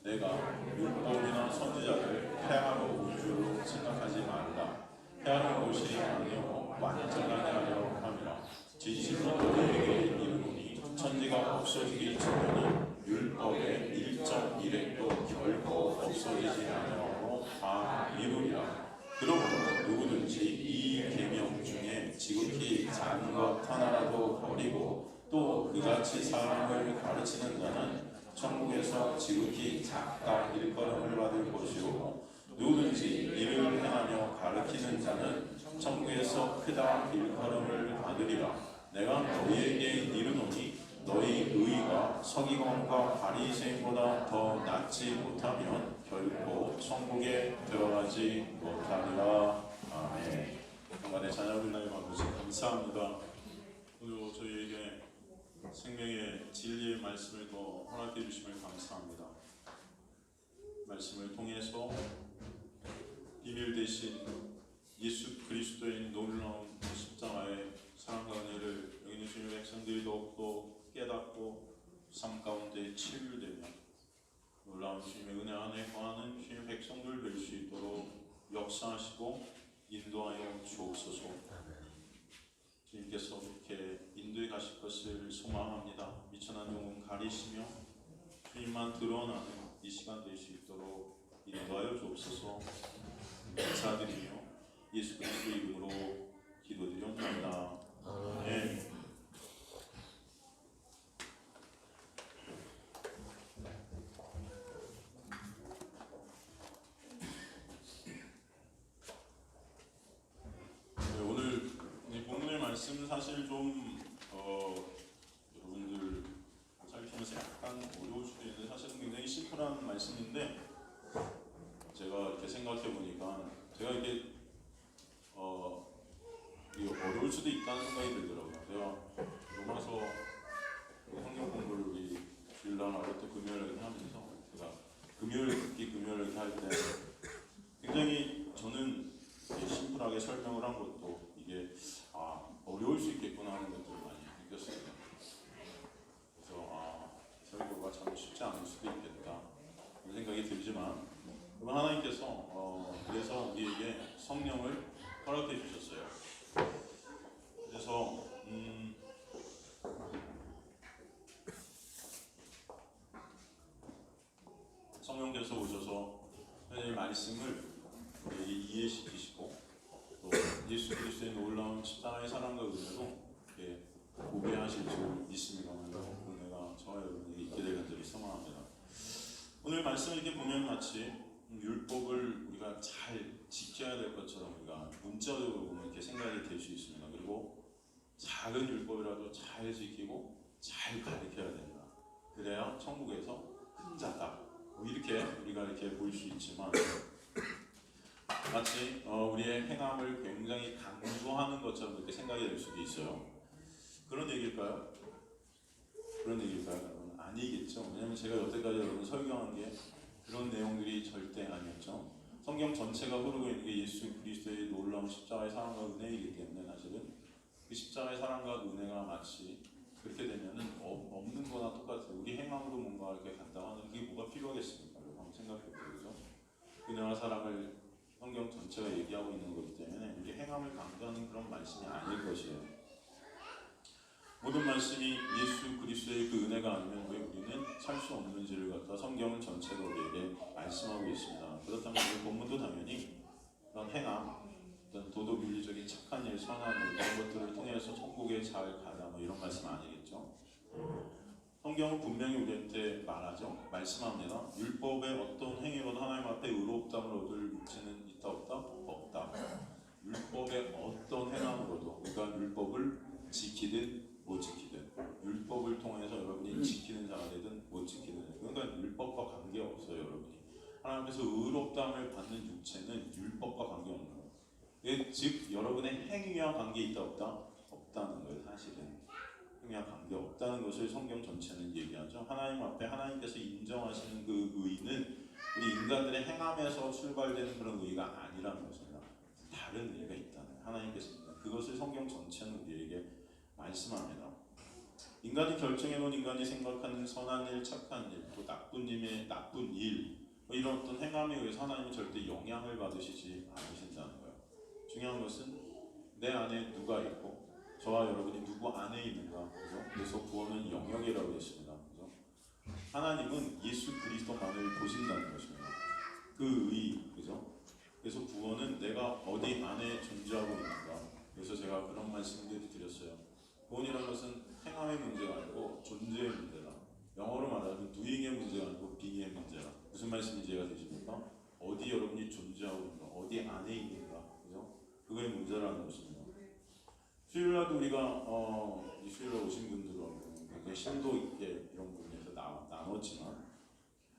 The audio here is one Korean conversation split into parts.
내가 율법이나 선지자를 폐하러 온 줄로 생각하지 말라. 폐하러 온 것이 아니요 완전하게 하려 함이라. 진실로 너희에게 이르노니 천지가 없어지기 전에는 율법의 일정 일획도 결코 없어지지 아니하므로 다 이루리라. 그러므로 누구든지 이 계명 중에 지극히 작은 것 하나라도 버리고 또 그같이 사람을 가르치는 자는 천국에서 지극히 작다 일컬음을 받을 것이요 누구든지 이를 행하며 가르치는 자는 천국에서 크다 일컬음을 받으리라. 내가 너희에게 이르노니 너희 의가 서기관과 바리새인보다 더 낫지 못하면 결코 천국에 들어가지 못하리라. 아멘. 평안의 자녀들 나의 아버지 감사합니다. 오늘 저희에게 생명의 진리의 말씀을 더 허락해 주심을 감사합니다. 말씀을 통해서 비밀 대신 예수 그리스도의 놀라운 십자가의 사랑과 은혜를 여기 계신 백성들이 더욱더 깨닫고 삶 가운데 치유되며 놀라운 주님의 은혜 안에 거하는 주님의 백성들 될 수 있도록 역사하시고 인도하여 주옵소서. 주님께서 그렇게 인도해 가실 것을 소망합니다. 미천한 영혼 가리시며 주님만 드러나는 이 시간 될 수 있도록 인도하여 주옵소서. 감사드리며 예수 그리스도 이름으로 기도드립니다. 아멘. 오늘 본문의 말씀은 사실 좀 여러분들 살피면서 약간 어려울 수도 있는데 사실은 굉장히 심플한 말씀인데 제가 이렇게 생각해 보니까 제가 이게 어려울 수도 있다는 생각이 들더라고요. 제가 로마서 성경 공부를 우리 주일날 어렸을 때 금요일 이렇게 하면서 제가 금요일 듣기 금요일 이렇게 할 때 굉장히 저는 심플하게 설명을 한 것도 이게 어려울 수 있겠구나 하는 것들을 많이 느꼈습니다. 그래서 설교가 참 쉽지 않을 수도 있겠다 그런 생각이 들지만 하나님께서 그래서 우리에게 성령을 허락해 주셨어요. 그래서 성령께서 오셔서 하나님의 말씀을 우리에게 이해시키시고 또 예수 그리스도의 놀라운 십자가의 사랑과 은혜로 이렇게 고백하실 줄 믿습니다. 은혜가 저와 여러분에게 있게 될 간절히 소망합니다. 오늘 말씀을 이렇게 보면 마치 율법을 우리가 잘 지켜야 될 것처럼 우리가 문자적으로 보면 이렇게 생각이 될 수 있습니다. 그리고 작은 율법이라도 잘 지키고 잘 가르쳐야 된다. 그래야 천국에서 큰 자다. 이렇게 우리가 이렇게 볼 수 있지만 마치 우리의 행함을 굉장히 강조하는 것처럼 그렇게 생각이 될 수도 있어요. 그런 얘기일까요? 그런 얘기일까요? 여러분? 아니겠죠. 왜냐하면 제가 여태까지 여러분 설교한 게 그런 내용들이 절대 아니었죠. 성경 전체가 흐르고 있는 게 예수 그리스도의 놀라운 십자가의 사랑과 은혜이기 때문에 사실은 그 십자가의 사랑과 은혜가 마치 그렇게 되면은 없는 거나 똑같아요. 우리 행함으로 뭔가 이렇게 간다하는 게 뭐가 필요하겠습니까? 한번 생각해보세요. 그죠? 은혜와 사랑을 성경 전체가 얘기하고 있는 거기 때문에 우리 행함을 강조하는 그런 말씀이 아닐 것이에요. 모든 말씀이 예수 그리스도의 그 은혜가 아니면 왜 우리는 살 수 없는지를 갖다 성경 전체가 우리에게 말씀하고 있습니다. 그렇다면 이 본문도 당연히 그런 행함, 어떤 도덕 윤리적인 착한 일, 선한 일 이런 것들을 통해서 천국에 잘 가라 이런 말씀 아니겠죠? 성경은 분명히 우리한테 말하죠. 말씀합니다. 율법의 어떤 행위로도 하나님 앞에 의롭다함을 얻을 육체는 있다 없다? 없다. 율법의 어떤 행함으로도 우리가 율법을 지키든 못 지키든 율법을 통해서 여러분이 지키는 자가 되든 못 지키든 그러니까 율법과 관계없어요. 여러분이 하나님 앞에서 의롭다함을 받는 육체는 율법과 관계없는 거예요. 즉 여러분의 행위와 관계 있다 없다? 없다는 거예요. 사실은 행위와 관계 없다는 것을 성경 전체는 얘기하죠. 하나님 앞에 하나님께서 인정하시는 그 의는 우리 인간들의 행함에서 출발되는 그런 의가 아니라는 것입니다. 다른 의가 있다는 하나님께서 그것을 성경 전체는 우리에게 말씀합니다. 인간이 결정해놓은 인간이 생각하는 선한 일, 착한 일, 또 나쁜 일의 나쁜 일, 뭐 이런 어떤 행함에 의해서 하나님은 절대 영향을 받으시지 않으신다는 거예요. 중요한 것은 내 안에 누가 있고 저와 여러분이 누구 안에 있는가. 그죠? 그래서 구원은 영역이라고 했습니다. 그죠? 하나님은 예수 그리스도만을 보신다는 것입니다. 그 의, 그죠? 그래서 구원은 내가 어디 안에 존재하고 있는가. 그래서 제가 그런 말씀을 드렸어요. 구원이라는 것은 행함의 문제가 아니고 존재의 문제다. 영어로 말하면 doing의 문제가 아니고 being의 문제다. 무슨 말씀인지 이해가 되십니까? 어디 여러분이 존재하고 있는가, 어디 안에 있는가, 그죠? 그거의 문제라는 것입니다. 수요일날도 우리가 이 수요일날 오신 분들하고 굉장히 심도 있게 이런 부분에서 나눴지만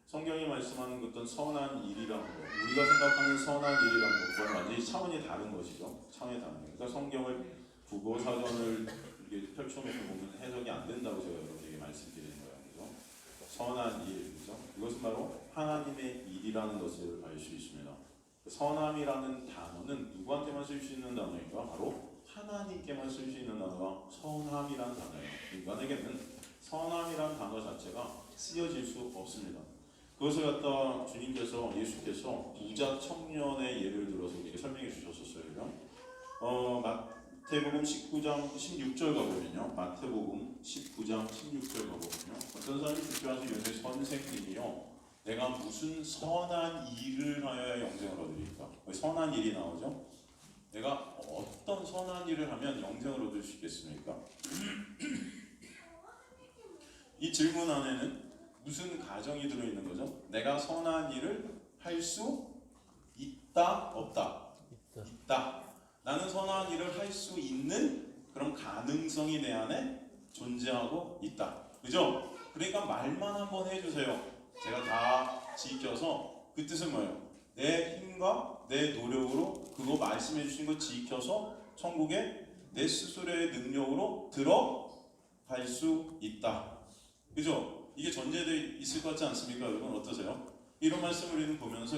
성경이 말씀하는 어떤 선한 일이라는 것, 우리가 생각하는 선한 일이라는 것과 완전히 차원이 다른 것이죠. 차원이 다른 거예요. 그러니까 성경을 국어 사전을 이렇게 펼쳐놓고 보면 해석이 안 된다고 제가 여러분에게 말씀드리는 거예요. 그죠? 선한 일, 그죠? 이것은 바로 하나님의 일이라는 것을 알 수 있습니다. 선함이라는 단어는 누구한테만 쓸 수 있는 단어인가? 바로 하나님께만 쓸 수 있는 단어가 선함이라는 단어예요. 인간에게는 선함이라는 단어 자체가 쓰여질 수 없습니다. 그것을 갖다 주님께서, 예수께서 부자 청년의 예를 들어서 우리에게 설명해 주셨었어요. 마태복음 19장 16절 가보면요. 마태복음 19장 16절 가보면요. 어떤 사람이 주께서 요새 선생님이요, 내가 무슨 선한 일을 하여야 영생을 얻으리까? 선한 일이 나오죠. 내가 어떤 선한 일을 하면 영생을 얻을 수 있겠습니까? 이 질문 안에는 무슨 가정이 들어있는 거죠? 내가 선한 일을 할 수 있다, 없다? 있다. 나는 선한 일을 할 수 있는 그런 가능성이 내 안에 존재하고 있다. 그죠? 그러니까 말만 한번 해주세요. 제가 다 지켜서, 그 뜻은 뭐예요? 내 힘과 내 노력으로 그거 말씀해 주신 거 지켜서 천국에 내 스스로의 능력으로 들어갈 수 있다. 그죠? 이게 전제되어 있을 것 같지 않습니까? 여러분 어떠세요? 이런 말씀을 우리는 보면서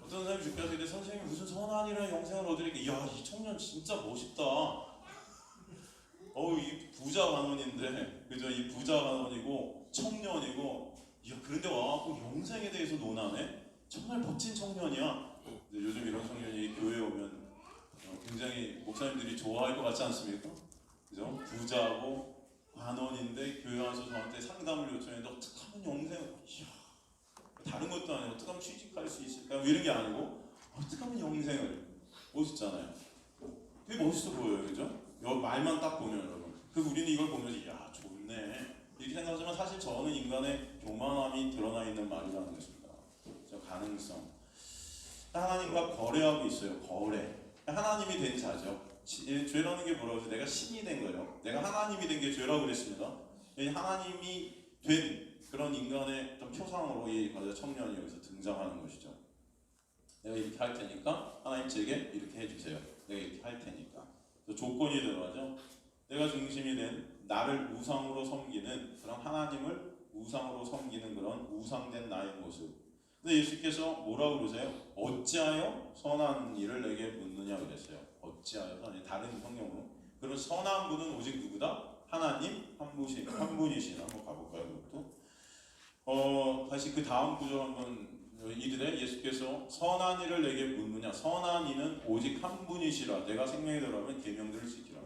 어떤 사람이 주께서 이제 선생님이 무슨 선한 일이라 영생을 얻으니까 이 청년 진짜 멋있다. 이 부자 간원인데, 그죠? 이 부자 간원이고 청년이고, 그런데 와갖고 영생에 대해서 논하네. 정말 멋진 청년이야. 요즘 이런 청년이 교회에 오면 굉장히 목사님들이 좋아할 것 같지 않습니까? 그죠? 부자고 관원인데 교회 와서 저한테 상담을 요청했는데 어떻게 하면 영생, 다른 것도 아니고 어떻게 하면 취직할 수 있을까? 이런 게 아니고 어떻게 하면 영생을. 멋있잖아요. 되게 멋있어 보여요. 그죠? 말만 딱 보면 여러분. 그래서 우리는 이걸 보면서 좋네 이렇게 생각하지만 사실 저는 인간의 교만함이 드러나 있는 말이라는 것입니다. 가능성. 하나님과 거래하고 있어요. 거래. 하나님이 된 자죠. 죄라는 게 뭐라고 하죠? 내가 신이 된 거예요. 내가 하나님이 된 게 죄라고 그랬습니다. 하나님이 된 그런 인간의 표상으로 이 청년이 여기서 등장하는 것이죠. 내가 이렇게 할 테니까 하나님 제게 이렇게 해주세요. 내가 이렇게 할 테니까. 조건이 들어가죠. 내가 중심이 된 나를 우상으로 섬기는 그런 하나님을 우상으로 섬기는 그런 우상된 나의 모습. 근데 예수께서 뭐라고 그러세요? 어찌하여 선한 일을 내게 묻느냐 그랬어요. 어찌하여 선한 일. 다른 성경으로. 그런 선한 분은 오직 누구다? 하나님 한 분이시나. 한번 가볼까요? 그것도. 다시 그 다음 구절 한번 이르되 예수께서 선한 일을 내게 묻느냐. 선한 이는 오직 한 분이시라. 내가 생명이 들어가면 계명들을 지키라.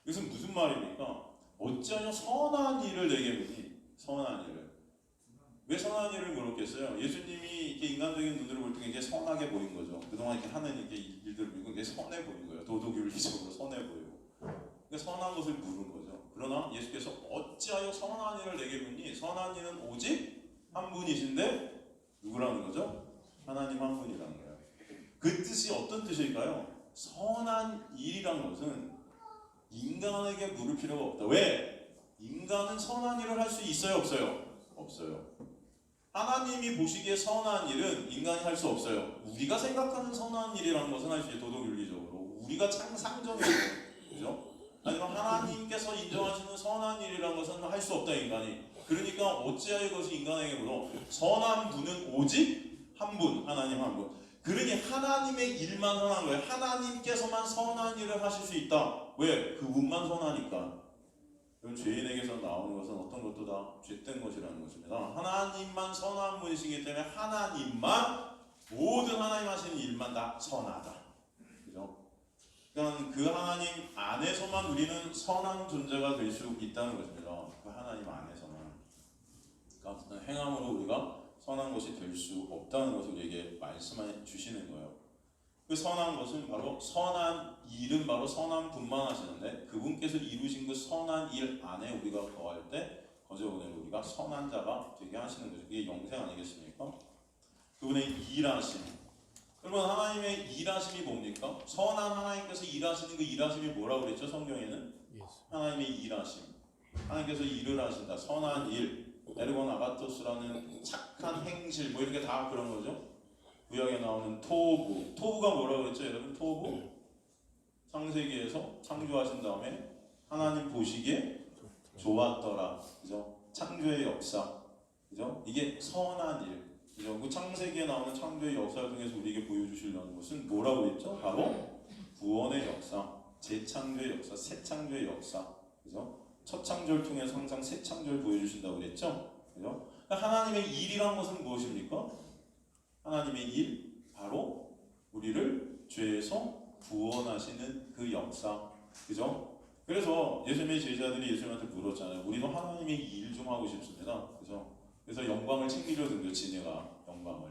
이것은 무슨 말입니까? 어찌하여 선한 일을 내게 묻니? 선한 일을. 왜 선한 일을 물었겠어요? 예수님이 이렇게 인간적인 눈으로 볼 때 굉장히 선하게 보인 거죠. 그동안 이렇게 하는 이렇게 일들을 보고 굉장히 선해 보인 거예요. 도덕윤리적으로 선해 보이고. 그러니까 선한 것을 물은 거죠. 그러나 예수께서 어찌하여 선한 일을 내게 묻니? 선한 이는 오직 한 분이신데 누구라는 거죠? 하나님 한 분이라는 거예요. 그 뜻이 어떤 뜻일까요? 선한 일이라는 것은 인간에게 물을 필요가 없다. 왜? 인간은 선한 일을 할 수 있어요? 없어요? 없어요. 하나님이 보시기에 선한 일은 인간이 할 수 없어요. 우리가 생각하는 선한 일이라는 것은 할 수 있어요. 도덕윤리적으로. 우리가 상정해요. 그죠? 하지만 하나님께서 인정하시는 선한 일이라는 것은 할 수 없다, 인간이. 그러니까 어찌하여 이것이 인간에게 물어? 선한 분은 오직 한 분, 하나님 한 분. 그러니 하나님의 일만 선한 거예요. 하나님께서만 선한 일을 하실 수 있다. 왜? 그분만 선하니까. 그럼 죄인에게서 나오는 것은 어떤 것도 다 죄된 것이라는 것입니다. 하나님만 선한 분이시기 때문에 하나님만 모든 하나님 하시는 일만 다 선하다. 그죠? 그러니까 그 하나님 안에서만 우리는 선한 존재가 될 수 있다는 것입니다. 그 하나님 안에서만. 그러니까 행함으로 우리가 선한 것이 될 수 없다는 것을 우리에게 말씀해 주시는 거예요. 그 선한 것은 바로 선한 일은 바로 선한 분만 하시는데 그분께서 이루신 그 선한 일 안에 우리가 거할 때 거저오늘 우리가 선한 자가 되게 하시는 거죠. 그게 영생 아니겠습니까? 그분의 일하심. 그러면 하나님의 일하심이 뭡니까? 선한 하나님께서 일하시는 그 일하심이 뭐라고 그랬죠? 성경에는 하나님의 일하심. 하나님께서 일을 하신다. 선한 일, 에르곤 아가토스라는 착한 행실, 뭐 이렇게 다 그런 거죠. 구약에 나오는 토부. 토부가 뭐라고 그랬죠, 여러분? 토부. 창세기에서 창조하신 다음에 하나님 보시기에 좋았더라. 그죠? 창조의 역사. 그죠? 이게 선한 일. 그죠? 그 창세기에 나오는 창조의 역사를 통해서 우리에게 보여주시려는 것은 뭐라고 했죠? 바로 구원의 역사, 재창조의 역사, 새 창조의 역사. 그죠? 첫 창조를 통해서 항상 새 창조를 보여주신다고 그랬죠? 그죠? 하나님의 일이란 것은 무엇입니까? 하나님의 일, 바로 우리를 죄에서 구원하시는 그 역사. 그죠? 그래서 예수님의 제자들이 예수님한테 물었잖아요. 우리도 하나님의 일 좀 하고 싶습니다. 그죠? 그래서 영광을 챙기려던 거지, 내가 영광을.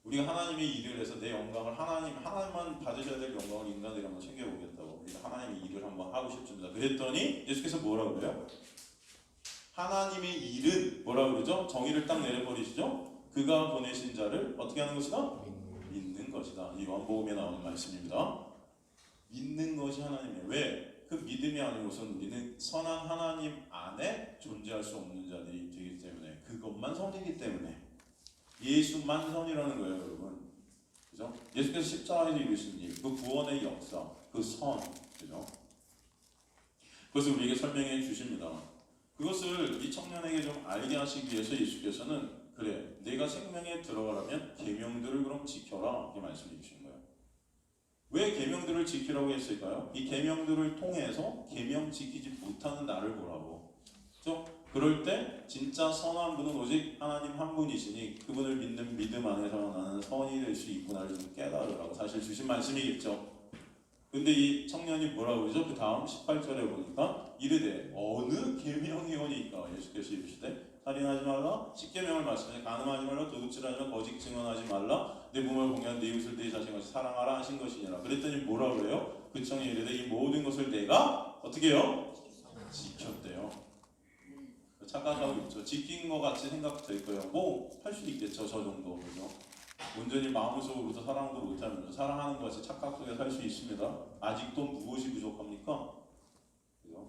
우리가 하나님의 일을 해서 내 영광을 하나님만 받으셔야 될 영광을 인간들이 한번 챙겨보겠다고. 우리가 하나님의 일을 한번 하고 싶습니다. 그랬더니 예수께서 뭐라고 그래요? 하나님의 일은 뭐라고 그러죠? 정의를 딱 내려버리시죠? 그가 보내신 자를 어떻게 하는 것이다? 믿는 것이다. 이 요한복음에 나오는 말씀입니다. 믿는 것이 하나님이에요. 왜? 그 믿음이 아닌 것은 우리는 선한 하나님 안에 존재할 수 없는 자들이 되기 때문에 그것만 선이기 때문에 예수만 선이라는 거예요, 여러분. 그죠? 예수께서 십자가에서 이루신 일, 그 구원의 역사, 그 선, 그죠? 그것을 우리에게 설명해 주십니다. 그것을 이 청년에게 좀 알게 하시기 위해서 예수께서는 그래, 내가 생명에 들어가려면 계명들을 그럼 지켜라 이렇게 말씀해 주신 거예요. 왜 계명들을 지키라고 했을까요? 이 계명들을 통해서 계명 지키지 못하는 나를 보라고. 그렇죠? 그럴 때 진짜 선한 분은 오직 하나님 한 분이시니 그분을 믿는 믿음 안에서 나는 선이 될 수 있구나를 좀 깨달으라고 사실 주신 말씀이겠죠. 근데 이 청년이 뭐라고 그러죠? 그 다음 18절에 보니까 이르되 어느 계명이오니까 예수께서 이르시되 살인하지 말라, 십계명을 말씀하시되 간음하지 말라, 도둑질하지 말라, 거짓 증언하지 말라, 내 몸을 공개한 내 이웃을 내 자신같이 사랑하라 하신 것이니라. 그랬더니 뭐라 그래요? 그 청년이 이르되 이 모든 것을 내가 어떻게 해요? 지켰대요. 착각하고 있죠. 지킨 것 같이 생각될 거예요. 뭐 할 수 있겠죠, 저 정도. 그죠? 온전히 마음속으로도 사랑도 못하면서 사랑하는 것 같이 착각 속에 살 수 있습니다. 아직도 무엇이 부족합니까? 그죠?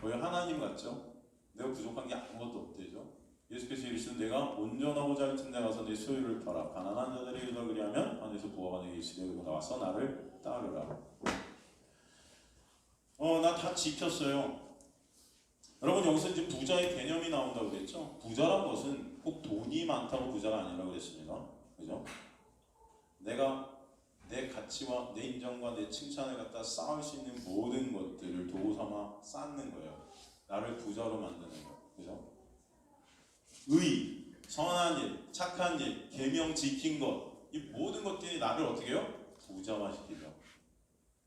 거의 하나님 같죠? 내가 부족한 게 아무것도 없대죠. 예수께서 이르시는 내가 온전하고자 할 틈에 가서 내 소유를 팔아 가난한 자들에게 주라 그리하면 안에서 보화가 내게 있으되 그리고 나와서 나를 따르라. 나 다 지켰어요. 여러분 여기서 이제 부자의 개념이 나온다고 그랬죠? 부자란 것은 꼭 돈이 많다고 부자가 아니라고 그랬습니다. 그죠? 내가 내 가치와 내 인정과 내 칭찬을 갖다 쌓을 수 있는 모든 것들을 도구 삼아 쌓는 거예요. 나를 부자로 만드는 거예요. 그죠? 의, 선한 일, 착한 일, 계명 지킨 것, 이 모든 것들이 나를 어떻게 해요? 부자화시키죠.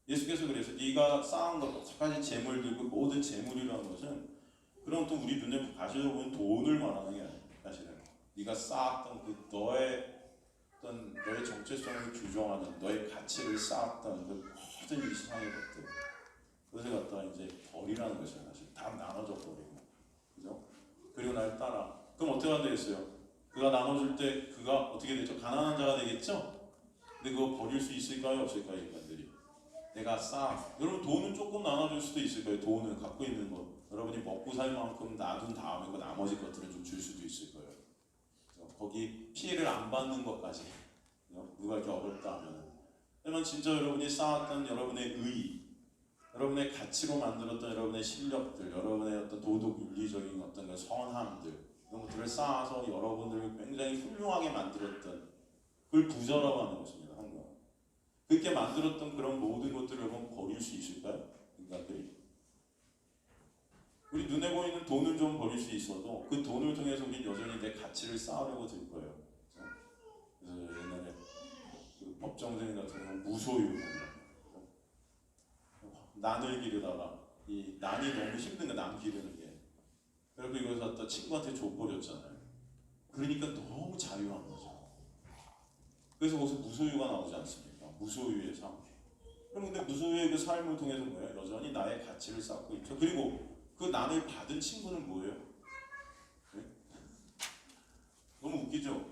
예수께서 그래서 네가 쌓은 것, 여러 가지 재물들, 그 모든 재물이라는 것은 그럼 또 우리 눈에 가시려 보면 돈을 말하는 게 아니에요. 사실은 네가 쌓았던 그 너의 정체성을 규정하는 너의 가치를 쌓았던 그 모든 이 세상의 것들, 그것을 갖다가 이제 버리라는 것이에요. 사실 다 나눠져 버리고, 그죠? 그리고 날 따라. 그럼 어떻게 하면 되겠어요? 그가 나눠줄 때 그가 어떻게 되죠? 가난한 자가 되겠죠? 근데 그거 버릴 수 있을까요? 없을까요? 인간들이 내가 여러분 돈은 조금 나눠줄 수도 있을 거예요. 돈을 갖고 있는 것 여러분이 먹고 살 만큼 놔둔 다음에 그 나머지 것들은 좀 줄 수도 있을 거예요. 거기 피해를 안 받는 것까지 누가 이렇게 어렵다 하면. 하지만 진짜 여러분이 쌓았던 여러분의 의, 여러분의 가치로 만들었던 여러분의 실력들, 여러분의 어떤 도덕 윤리적인 어떤 그 선함들, 이런 것들을 쌓아서 여러분들을 굉장히 훌륭하게 만들었던 그걸 부자라고 하는 것입니다. 항상 그렇게 만들었던 그런 모든 것들을 여러분 버릴 수 있을까요? 인간들이? 우리 눈에 보이는 돈을 좀 버릴 수 있어도 그 돈을 통해서 우리 여전히 내 가치를 쌓으려고 들 거예요. 그래서 옛날에 그 법정생 같은 경우 무소유 난을 기르다가 이 난이 너무 힘든 거야, 남 기르는 게. 그래서 이걸 갖다 친구한테 줘버렸잖아요. 그러니까 너무 자유한 거죠. 그래서 거기서 무소유가 나오지 않습니까? 무소유의 삶. 그럼 근데 무소유의 그 삶을 통해서 뭐예요? 여전히 나의 가치를 쌓고 있죠. 그리고 그 난을 받은 친구는 뭐예요? 네? 너무 웃기죠?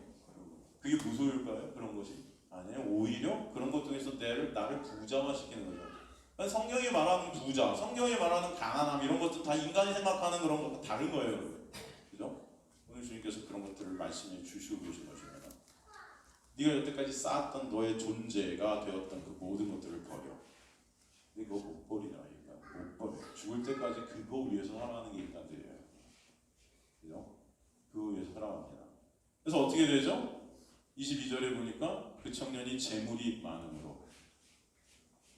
그게 무소유일까요? 그런 것이? 아니에요. 오히려 그런 것 통해서 나를 부자화시키는 거죠. 그러니까 성경이 말하는 부자, 성경이 말하는 가난함 이런 것도 다 인간이 생각하는 그런 것과 다른 거예요. 그죠? 오늘 주님께서 그런 것들을 말씀해 주시고 계신 것입니다. 네가 여태까지 쌓았던 너의 존재가 되었던 그 모든 것들을 버려. 근데 그거 못 버리나 인간? 못 버려. 죽을 때까지 그거 위해서 살아가는 게 인간들이에요. 그죠? 그거 위해서 살아갑니다. 그래서 어떻게 되죠? 22절에 보니까 그 청년이 재물이 많음으로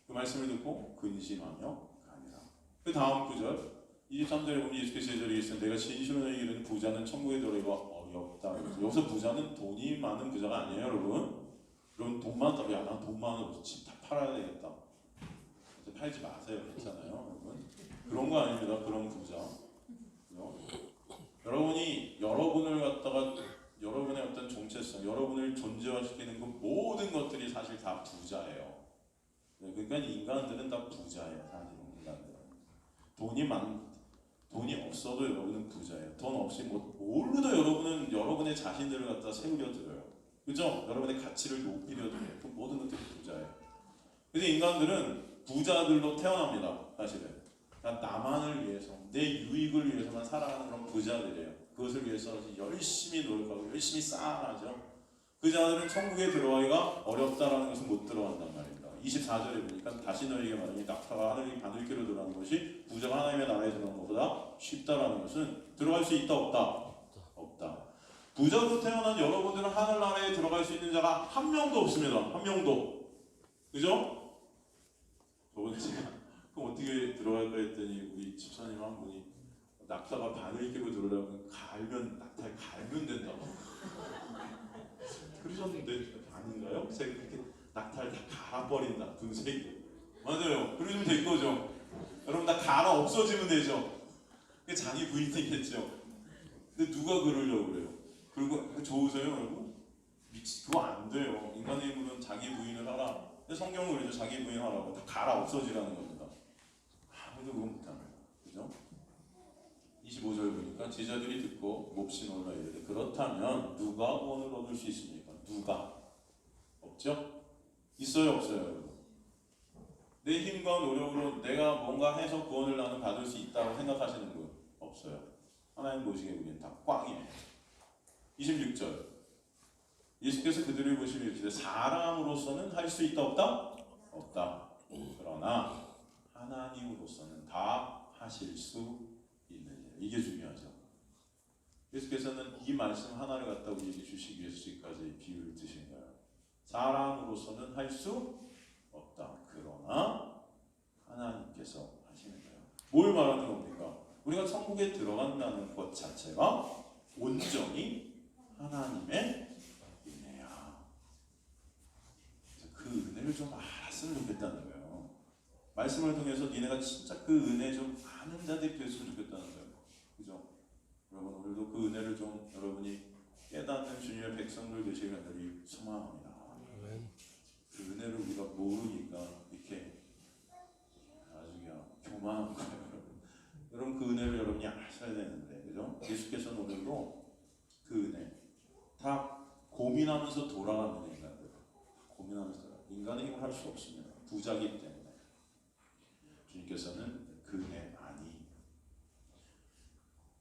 그 말씀을 듣고 근심하며 가니라. 그 다음 구절 23절에 보면 예수께서 제자리에 있으면 내가 진실로 너희에게 이르는 부자는 천국에 들어가기가 어렵다. 여기서 부자는 돈이 많은 부자가 아니에요, 여러분. 여러분 돈 많다고 야, 난 돈 많아서 집 다 팔아야 되겠다. 팔지 마세요, 괜찮아요, 여러분. 그런 거 아닙니다, 그런 부자. 여러분이 여러분을 갖다가 여러분의 어떤 정체성, 여러분을 존재화시키는 그 모든 것들이 사실 다 부자예요. 그러니까 인간들은 다 부자예요, 사실 인간들은. 돈이 없어도 여러분은 부자예요. 돈 없이 모르도 여러분은 여러분의 자신들을 갖다 세우려 들어요. 그죠? 여러분의 가치를 높이려 들어요. 그 모든 것들이 부자예요. 그래서 인간들은 부자들로 태어납니다. 사실은. 나만을 위해서, 내 유익을 위해서만 살아가는 그런 부자들이에요. 그것을 위해서 열심히 노력하고 열심히 쌓아나죠. 그 자들은 천국에 들어가기가 어렵다라는 것은 못 들어간단 말입니다. 24절에 보니까 다시 너에게 말하니 낙타가 바늘귀로 들어가는 것이 부자가 하나님의 나라에 들어가는 것보다 쉽다라는 것은 들어갈 수 있다 없다? 없다. 부자로 태어난 여러분들은 하늘나라에 들어갈 수 있는 자가 한 명도 없습니다. 한 명도. 그죠? 저번에 제가 그럼 어떻게 들어갈까 했더니 우리 집사님 한 분이 낙타가 바늘귀로 들어가면 낙타에 갈면 된다고 그러셨는데 아닌가요? 제가 그렇게 낙타를 다 갈아버린다. 분쇄기. 맞아요. 그러면 될 거죠. 여러분 다 갈아 없어지면 되죠. 그게 자기 부인이겠죠. 근데 누가 그러려고 그래요? 그리고 좋으세요, 여러분? 그거 안 돼요. 인간의 힘으로는 자기 부인을 하라. 근데 성경은 그러죠. 자기 부인 하라고 다 갈아 없어지라는 겁니다. 아무도 그건 못합니다. 그죠? 25절 보니까 제자들이 듣고 몹시 놀라 이르되 그렇다면 누가 구원을 얻을 수 있습니까? 누가? 없죠? 있어요, 없어요? 내 힘과 노력으로 내가 뭔가 해서 구원을 나는 받을 수 있다고 생각하시는 분 없어요. 하나님 보시기에 우리는 다 꽝이에요. 26절 예수께서 그들을 보시며 이르시되 사람으로서는 할 수 있다 없다? 없다. 그러나 하나님으로서는 다 하실 수 있느니라. 이게 중요하죠. 예수께서는 이 말씀 하나를 갖다 우리에게 주시기 위해서 지금까지 비유를 드신 거예요. 사람으로서는 할 수 없다. 그러나 하나님께서 하시는 거예요. 뭘 말하는 겁니까? 우리가 천국에 들어간다는 것 자체가 온전히 하나님의 은혜야. 그 은혜를 좀 알았으면 좋겠다는 거예요. 말씀을 통해서 니네가 진짜 그 은혜 좀 아는 자들이 됐으면 좋겠다는 거예요. 그죠? 여러분 오늘도 그 은혜를 좀 여러분이 깨닫는 주님의 백성들 되시길 간절히 소망합니다. 그 은혜를 우리가 모르니까 이렇게 아주 그냥 교만한 거예요, 여러분. 여러분 그 은혜를 여러분이 아셔야 되는데, 그죠? 예수께서는 오늘도 그 은혜 다 고민하면서 돌아가는 인간들, 고민하면서 인간의 힘을 할 수 없습니다. 부자기 때문에 주님께서는 그 은혜 아니.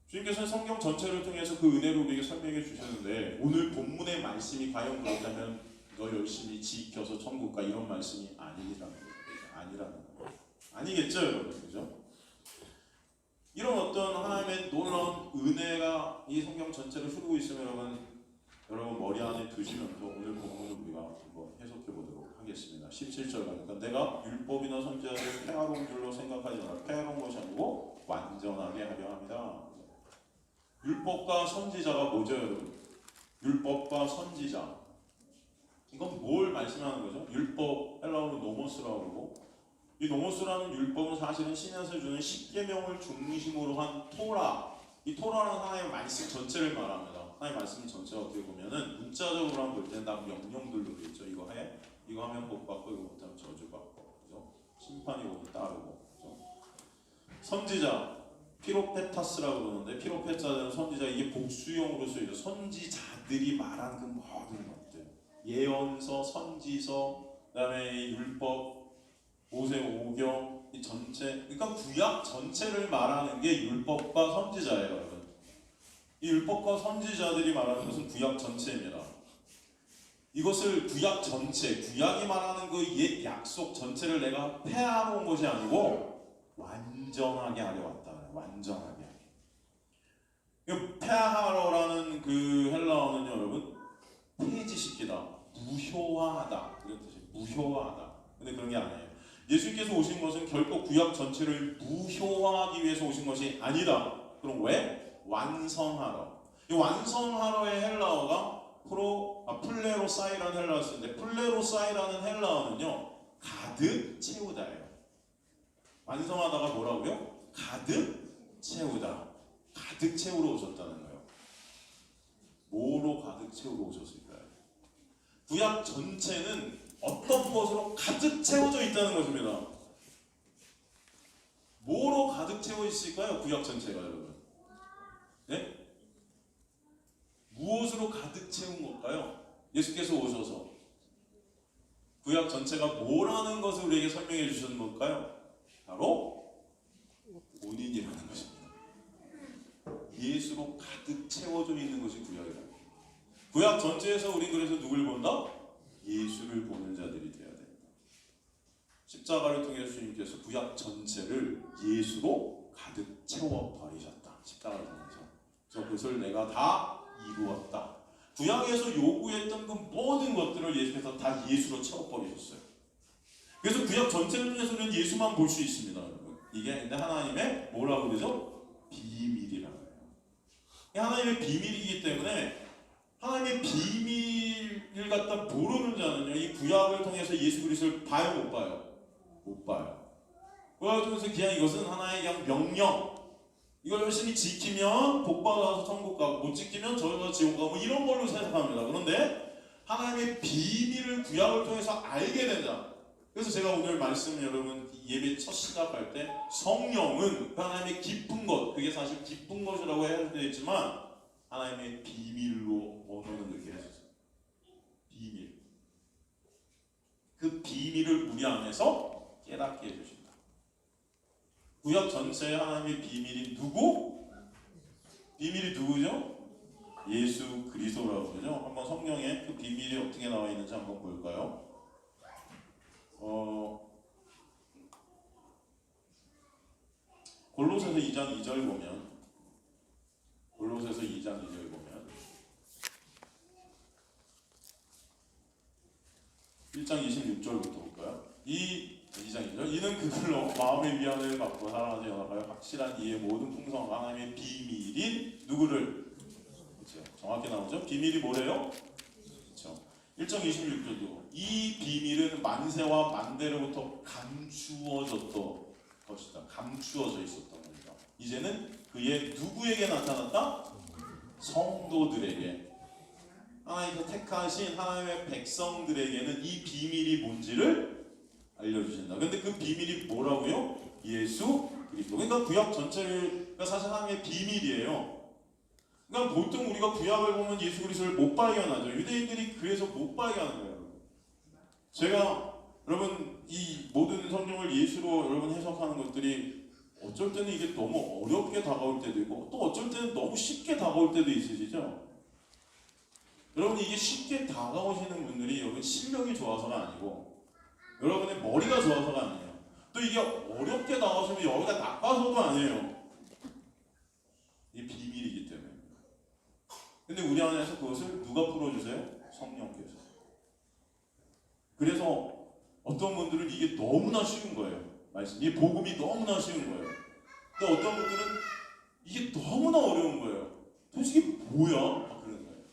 주님께서는 성경 전체를 통해서 그 은혜를 우리에게 설명해 주셨는데 오늘 본문의 말씀이 과연 그렇다면 너 열심히 지켜서 천국 가 이런 말씀이 아니라는 거죠. 아니라는 거죠. 아니겠죠, 여러분, 그죠? 이런 어떤 하나님의 놀라운 은혜가 이 성경 전체를 흐르고 있으면 여러분 머리 안에 두시면서 오늘 본문을 우리가 한번 해석해 보도록 하겠습니다. 17절 가니까 내가 율법이나 선지자를 폐하로운 줄로 생각하지 마라. 폐하로운 것이 아니고 완전하게 하려 합니다. 율법과 선지자가 뭐죠, 여러분? 율법과 선지자. 이건 뭘 말씀하는 거죠? 율법, 헬라어로 노모스라고 그러고, 이 노모스라는 율법은 사실은 신에서 주는 십계명을 중심으로 한 토라. 이 토라는 하나님의 말씀 전체를 말합니다. 하나님의 말씀 전체가 어떻게 보면은 문자적으로 한번 볼 때는 다 명령들로 되어 있죠. 이거 해, 이거 하면 복 받고, 이거 못하면 저주 받고, 그죠? 심판이 오니 따르고, 그죠? 선지자, 피로페타스라고 그러는데, 피로페타는 선지자, 이게 복수용으로 쓰여요. 선지자들이 말한 그 모든 것들, 예언서, 선지서, 그다음에 율법, 모세오경, 이 전체, 그러니까 구약 전체를 말하는 게 율법과 선지자예요, 여러분. 이 율법과 선지자들이 말하는 것은 구약 전체입니다. 이것을 구약 전체, 구약이 말하는 그 옛 약속 전체를 내가 폐하러 온 것이 아니고 완전하게 하려 왔다. 완전하게. 폐하러라는 그 헬라어는요, 여러분, 폐지시키다, 무효화하다 이런 뜻이에요. 무효화하다. 근데 그런 게 아니에요. 예수께서 오신 것은 결코 구약 전체를 무효화하기 위해서 오신 것이 아니다. 그럼 왜? 완성하러. 이 완성하러의 헬라어가 플레로사이라는 헬라어를 쓰는데, 플레로사이라는 헬라어는요, 가득 채우다예요. 완성하다가 뭐라고요? 가득 채우다. 가득 채우러 오셨다는 거예요. 뭐로 가득 채우러 오셨을까요? 구약 전체는 어떤 것으로 가득 채워져 있다는 것입니다. 뭐로 가득 채워 있을까요? 구약 전체가, 여러분. 네? 무엇으로 가득 채운 걸까요? 예수께서 오셔서 구약 전체가 뭐라는 것을 우리에게 설명해 주시는 걸까요? 바로 본인이라는 것입니다. 예수로 가득 채워져 있는 것이 구약이라는 거예요. 구약 전체에서 우리 그래서 누굴 본다? 예수를 보는 자들이 되어야 된다. 십자가를 통해 주님께서 구약 전체를 예수로 가득 채워버리셨다. 십자가를 통해서. 그래서 그것을 내가 다 이루었다. 구약에서 요구했던 그 모든 것들을 예수께서 다 예수로 채워버리셨어요. 그래서 구약 전체를 통해서는 예수만 볼 수 있습니다, 여러분. 이게 근데 하나님의 뭐라고 그러죠? 비밀이라고 해요. 하나님의 비밀이기 때문에 하나님의 비밀을 갖다 모르는 자는요, 이 구약을 통해서 예수 그리스도를 봐요, 못 봐요? 못 봐요. 구약을 통해서 그냥 이것은 하나의 그냥 명령, 이걸 열심히 지키면 복 받아서 천국 가고, 못 지키면 저기서 지옥 가고, 이런 걸로 생각합니다. 그런데 하나님의 비밀을 구약을 통해서 알게 된다. 그래서 제가 오늘 말씀, 여러분 예배 첫 시작할 때 성령은 하나님의 깊은 것, 그게 사실 깊은 것이라고 해야 되겠지만 하나님의 비밀로 언어는 느끼게 해주세요. 비밀. 그 비밀을 우리 안에서 깨닫게 해주신다. 구약 전체에 하나님의 비밀이 누구? 비밀이 누구죠? 예수 그리스도라고 그러죠. 한번 성경에 그 비밀이 어떻게 나와 있는지 한번 볼까요? 골로새서 2장 2절 보면, 골로새서 2장 2절 보면 1장 26절부터 볼까요? 2장 2절. 이는 그들로 마음의 위안을 받고 사랑하지 연합하여 확실한 이의 모든 풍성한 하나님의 비밀인 누구를? 그렇죠. 정확히 나오죠? 비밀이 뭐래요? 그렇죠. 1장 26절도 이 비밀은 만세와 만대로부터 감추어졌던 것이다. 감추어져 있었던 겁니다. 이제는 그의 누구에게 나타났다? 성도들에게. 하나님께서 택하신 하나님의 백성들에게는 이 비밀이 뭔지를 알려주신다. 근데 그 비밀이 뭐라고요? 예수 그리스도. 그러니까 구약 전체를, 그러니까 사실 하나님의 비밀이에요. 그러니까 보통 우리가 구약을 보면 예수 그리스도를 못 발견하죠. 유대인들이 그래서 못 발견하는 거예요. 제가 여러분 이 모든 성경을 예수로 여러분 해석하는 것들이 어쩔 때는 이게 너무 어렵게 다가올 때도 있고, 또 어쩔 때는 너무 쉽게 다가올 때도 있으시죠? 여러분 이게 쉽게 다가오시는 분들이 여러분 실력이 좋아서가 아니고 여러분의 머리가 좋아서가 아니에요. 또 이게 어렵게 다가오시면 여기가 나빠서도 아니에요. 이게 비밀이기 때문에. 근데 우리 안에서 그것을 누가 풀어주세요? 성령께서. 그래서 어떤 분들은 이게 너무나 쉬운 거예요. 말씀. 이 복음이 너무나 쉬운 거예요. 근데 어떤 분들은 이게 너무나 어려운 거예요. 도대체 이게 뭐야? 막 그러는 거예요.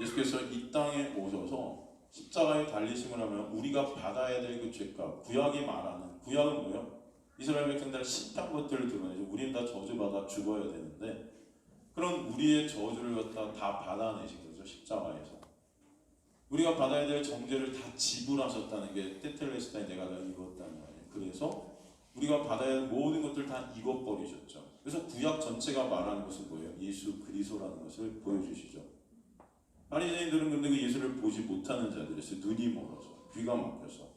예수께서 이 땅에 오셔서 십자가에 달리심을 하면 우리가 받아야 될 그 죄값, 구약이 말하는, 구약은 뭐예요? 이스라엘 백성들 실패한 것들을 드러내죠. 우리는 다 저주받아 죽어야 되는데 그런 우리의 저주를 갖다 다 받아내신 거죠. 십자가에서. 우리가 받아야 될 정죄를 다 지불하셨다는 게 테텔레스타에 내가 다 이뤘다는 거예요. 그래서 우리가 받아야 할 모든 것들 다 잃어버리셨죠. 그래서 구약 전체가 말하는 것은 뭐예요? 예수 그리스도라는 것을 보여주시죠. 바리새인들은 근데 그 예수를 보지 못하는 자들이었어요. 눈이 멀어서, 귀가 막혀서.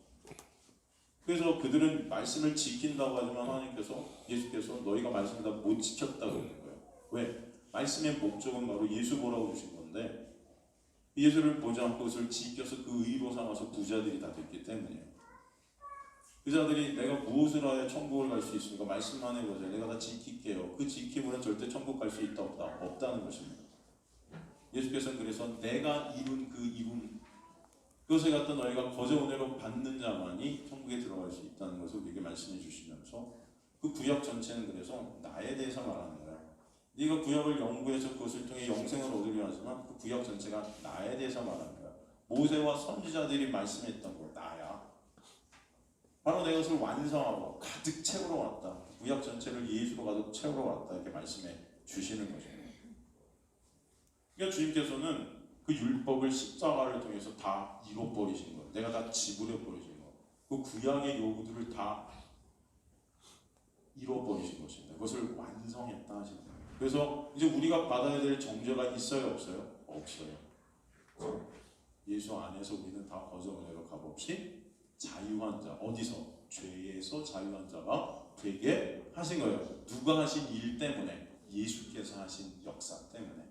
그래서 그들은 말씀을 지킨다고 하지만 하나님께서, 예수께서 너희가 말씀을 다 못 지켰다고 그러는 거예요. 왜? 말씀의 목적은 바로 예수 보라고 주신 건데 예수를 보지 않고 그것을 지켜서 그 의로 삼아서 부자들이 다 됐기 때문이에요. 그 자들이 내가 무엇을 하여 천국을 갈 수 있습니까? 말씀만 해보세요. 내가 다 지킬게요. 그 지킴으로는 절대 천국 갈 수 있다 없다? 없다는 것입니다. 예수께서는 그래서 내가 이룬 그 이룬 그것을 갖다 너희가 거저 은혜로 받는 자만이 천국에 들어갈 수 있다는 것을 우리에게 말씀해 주시면서 그 구약 전체는 그래서 나에 대해서 말하는 거야. 네가 구약을 연구해서 그것을 통해 영생을 얻으려 하지만 그 구약 전체가 나에 대해서 말하는 거야. 모세와 선지자들이 말씀했던 거 나야. 바로 내가 그것을 완성하고 가득 채우러 왔다. 구약 전체를 예수로 가득 채우러 왔다. 이렇게 말씀해 주시는 거죠. 그러니까 주님께서는 그 율법을 십자가를 통해서 다 이뤄버리신 거예요. 내가 다 지불해버리신 거예요. 그 구약의 요구들을 다 이뤄버리신 것입니다. 그것을 완성했다 하신 거예요. 그래서 이제 우리가 받아야 될 정죄가 있어요? 없어요? 없어요. 예수 안에서 우리는 다 거저 은혜로 값없이 자유한 자. 어디서? 죄에서 자유한 자가 되게 하신 거예요. 누가 하신 일 때문에? 예수께서 하신 역사 때문에.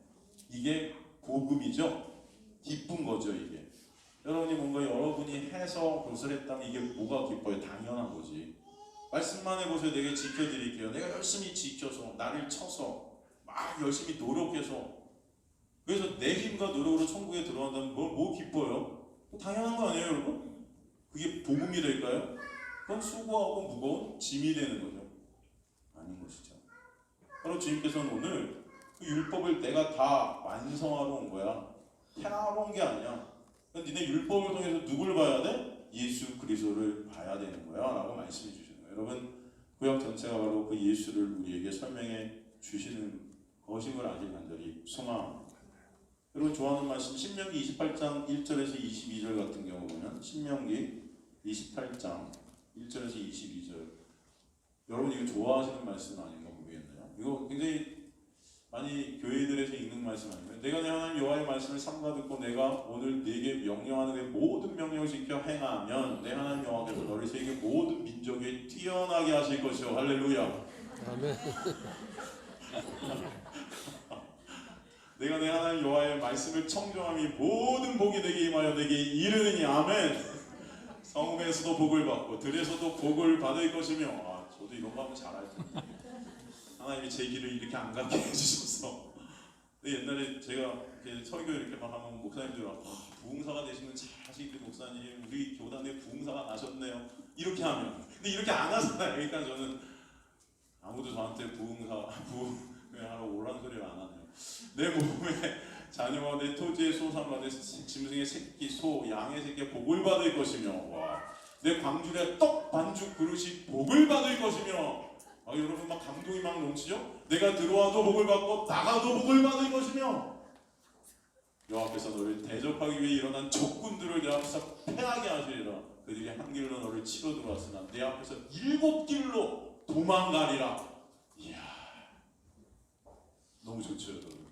이게 복음이죠. 기쁜 거죠. 이게 여러분이 뭔가 여러분이 해서 그것을 했다면 이게 뭐가 기뻐요? 당연한 거지. 말씀만 해보세요. 내가 지켜드릴게요. 내가 열심히 지켜서 나를 쳐서 막 열심히 노력해서 그래서 내 힘과 노력으로 천국에 들어간다면 뭐 기뻐요? 당연한 거 아니에요 여러분? 그게 복음이 될까요? 그건 수고하고 무거운 짐이 되는 거죠. 아닌 것이죠. 바로 주님께서는 오늘 그 율법을 내가 다 완성하러 온 거야. 해하러 온 게 아니야. 그러니까 니네 율법을 통해서 누굴 봐야 돼? 예수 그리스도를 봐야 되는 거야 라고 말씀해 주시는 거예요. 여러분 구약 전체가 바로 그 예수를 우리에게 설명해 주시는 것임을 알길 간절히 소망합니다. 여러분 좋아하는 말씀 신명기 28장 1절에서 22절 같은 경우 보면 신명기 28장 1절에서 22절 여러분 이거 좋아하시는 말씀 아닌가 모르겠네요. 이거 굉장히 많이 교회들에서 읽는 말씀 아니에요. 내가 내 하나님 여호와의 말씀을 삼가 듣고 내가 오늘 네게 명령하는 그 모든 명령을 지켜 행하면 내 하나님 여호와께서 너를 세계 모든 민족에 뛰어나게 하실 것이요. 할렐루야. 아멘. 내가 내 하나님 여호와의 말씀을 청종함이 모든 복이 내게 임하여 내게 이르느니 아멘. 성읍에서도 복을 받고 들에서도 복을 받을 것이며 저도 이런 거 하면 잘할 텐데 하나님이 제 길을 이렇게 안 가게 해주셔서 근데 옛날에 제가 이렇게 설교 이렇게 막 하면 목사님들 부흥사가 되시면 잘하시는 목사님 우리 교단에 부흥사가 나셨네요 이렇게 하면 근데 이렇게 안 하잖아요. 그러니까 저는 아무도 저한테 부흥하러 오라는 소리를 안 하네요. 내 몸에 자녀와 내 토지의 소산과 내 짐승의 새끼 소 양의 새끼 복을 받을 것이며 내 광주의 떡 반죽 그릇이 복을 받을 것이며 여러분 막 감동이 막 넘치죠? 내가 들어와도 복을 받고 나가도 복을 받을 것이며 여호와께서 너를 대적하기 위해 일어난 적군들을 내 앞에서 패하게 하시리라. 그들이 한 길로 너를 치러 들어왔으나 내 앞에서 7길로 도망가리라. 이야 너무 좋죠 여러분.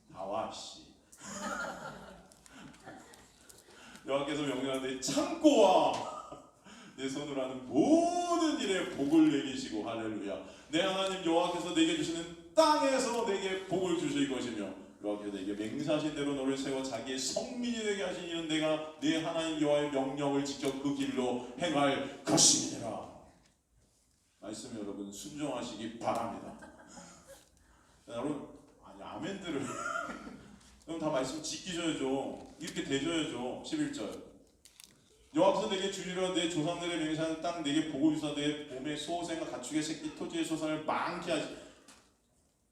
나와 씨 여호와께서 명령하되 참고 와. 내 손으로 하는 모든 일에 복을 내기시고 할렐루야. 내 하나님 여호와께서 내게 주시는 땅에서 내게 복을 주실 것이며 여호와께서 내게 맹세하신 대로 너를 세워 자기의 성민이 되게 하신 이는 내가 내 하나님 여호와의 명령을 지켜 그 길로 행할 것이니라. 말씀 여러분 순종하시기 바랍니다. 여러분 아멘들을 여러분 다 말씀 지키셔야죠. 이렇게 되셔야죠. 11절 여호와께서 내게 주리라 내 조상들의 맹세한 땅 내게 복을 주사 내 몸의 소생과 가축의 새끼 토지의 소산을 많게 하시.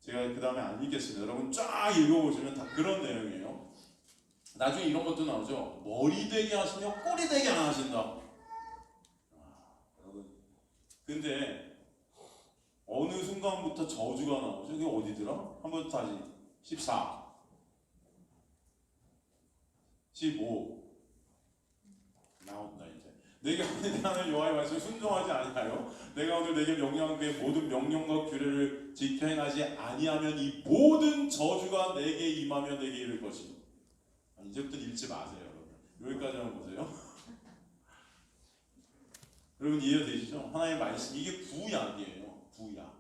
제가 그 다음에 안 읽겠습니다. 여러분 쫙 읽어보시면 다 그런 내용이에요. 나중에 이런 것도 나오죠. 머리 되게 하시며 꼬리 되게 안 하신다. 여러분 근데 어느 순간부터 저주가 나오죠. 이게 어디더라? 한번 다시 14 15 나온다 이제. 내가 오늘 하는 여호와의 말씀에 순종하지 아니하여 내가 오늘 내게 명령한 그의 모든 명령과 규례를 지켜 행하지 아니하면 이 모든 저주가 내게 임하며 내게 이를 것이니. 이제부터 읽지 마세요 여러분. 여기까지만 보세요. 여러분 이해되시죠? 하나님의 말씀 이게 구약이에요. 구약.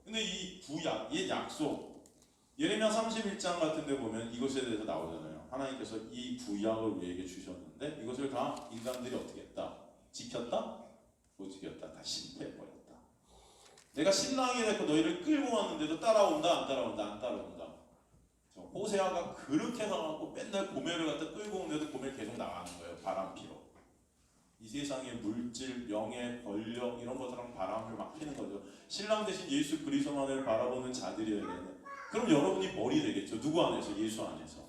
근데 이 구약, 이 약속 예레미야 31장 같은 데 보면 이것에 대해서 나오잖아요. 하나님께서 이 구약을 우리에게 주셨는데 이것을 다 인간들이 어떻게 했다? 지켰다? 못 지켰다. 다 실패해버렸다. 내가 신랑이 됐고 너희를 끌고 왔는데도 따라온다? 안 따라온다? 안 따라온다. 호세아가 그렇게 가갖고 맨날 고멜을 갖다 끌고 오는데도 고멜 계속 나가는 거예요. 바람 피러. 이 세상의 물질, 명예, 권력 이런 것처럼 바람을 막 피는 거죠. 신랑 대신 예수 그리스도만을 바라보는 자들이어야 되는. 그럼 여러분이 머리 되겠죠. 누구 안에서? 예수 안에서.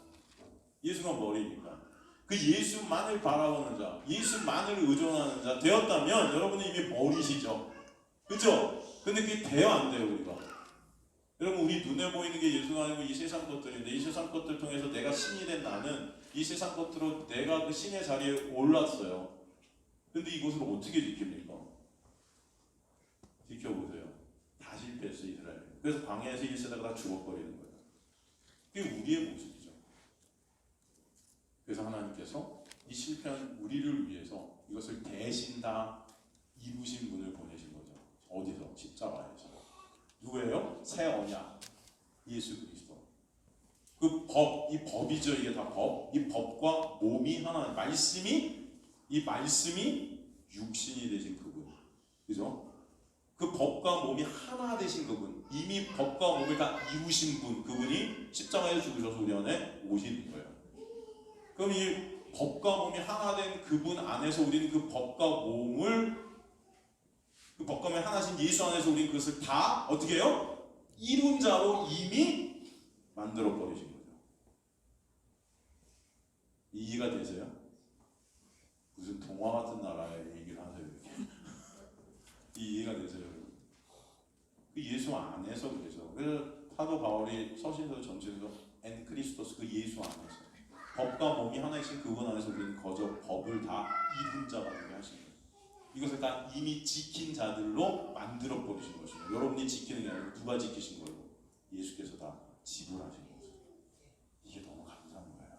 예수가 머리니까. 그 예수만을 바라보는 자, 예수만을 의존하는 자 되었다면 여러분은 이미 머리시죠. 그죠? 근데 그게 돼요 안 돼요 우리가? 여러분 우리 눈에 보이는 게 예수가 아니고 이 세상 것들인데 이 세상 것들 통해서 내가 신이 된 나는 이 세상 것들로 내가 그 신의 자리에 올랐어요. 근데 이것을 어떻게 지킵니까? 지켜보세요. 다 실패했어요 이스라엘. 그래서 광야에서 1세대가 다 죽어버리는 거예요. 그게 우리의 모습이죠. 그래서 하나님께서 이 실패한 우리를 위해서 이것을 대신 다 이루신 분을 보내신 거죠. 어디서? 십자가에서. 누구예요? 새 언약. 예수 그리스도. 그 법, 이 법이죠. 이게 다 법. 이 법과 몸이 하나. 이 말씀이 육신이 되신 그분. 그죠? 그 법과 몸이 하나 되신 그분. 이미 법과 몸을 다 이루신 분. 그분이 십자가에 죽으셔서 우리 안에 오시는 거예요. 그럼 이 법과 몸이 하나 된 그분 안에서 우리는 그 법과 몸을 그 법과 몸이 하나신 예수 안에서 우리는 그것을 다 어떻게 해요? 이룬 자로 이미 만들어 버리신 거죠. 이해가 되세요? 무슨 동화 같은 나라의 얘기를 하세요. 이해가 되세요? 그 예수 안에서 그래서 사도 바울이 서신서 전체에서 엔 크리스토스 그 예수 안에서 법과 몸이 하나이신 그분 안에서 우리는 거저 법을 다 이룬 자가 되게 하신 거예요. 이것을 다 이미 지킨 자들로 만들어 버리신 것입니다. 여러분이 지키는 게 아니라 누가 지키신 걸로? 예수께서 다 지불하신 거죠. 이게 너무 감사한 거예요.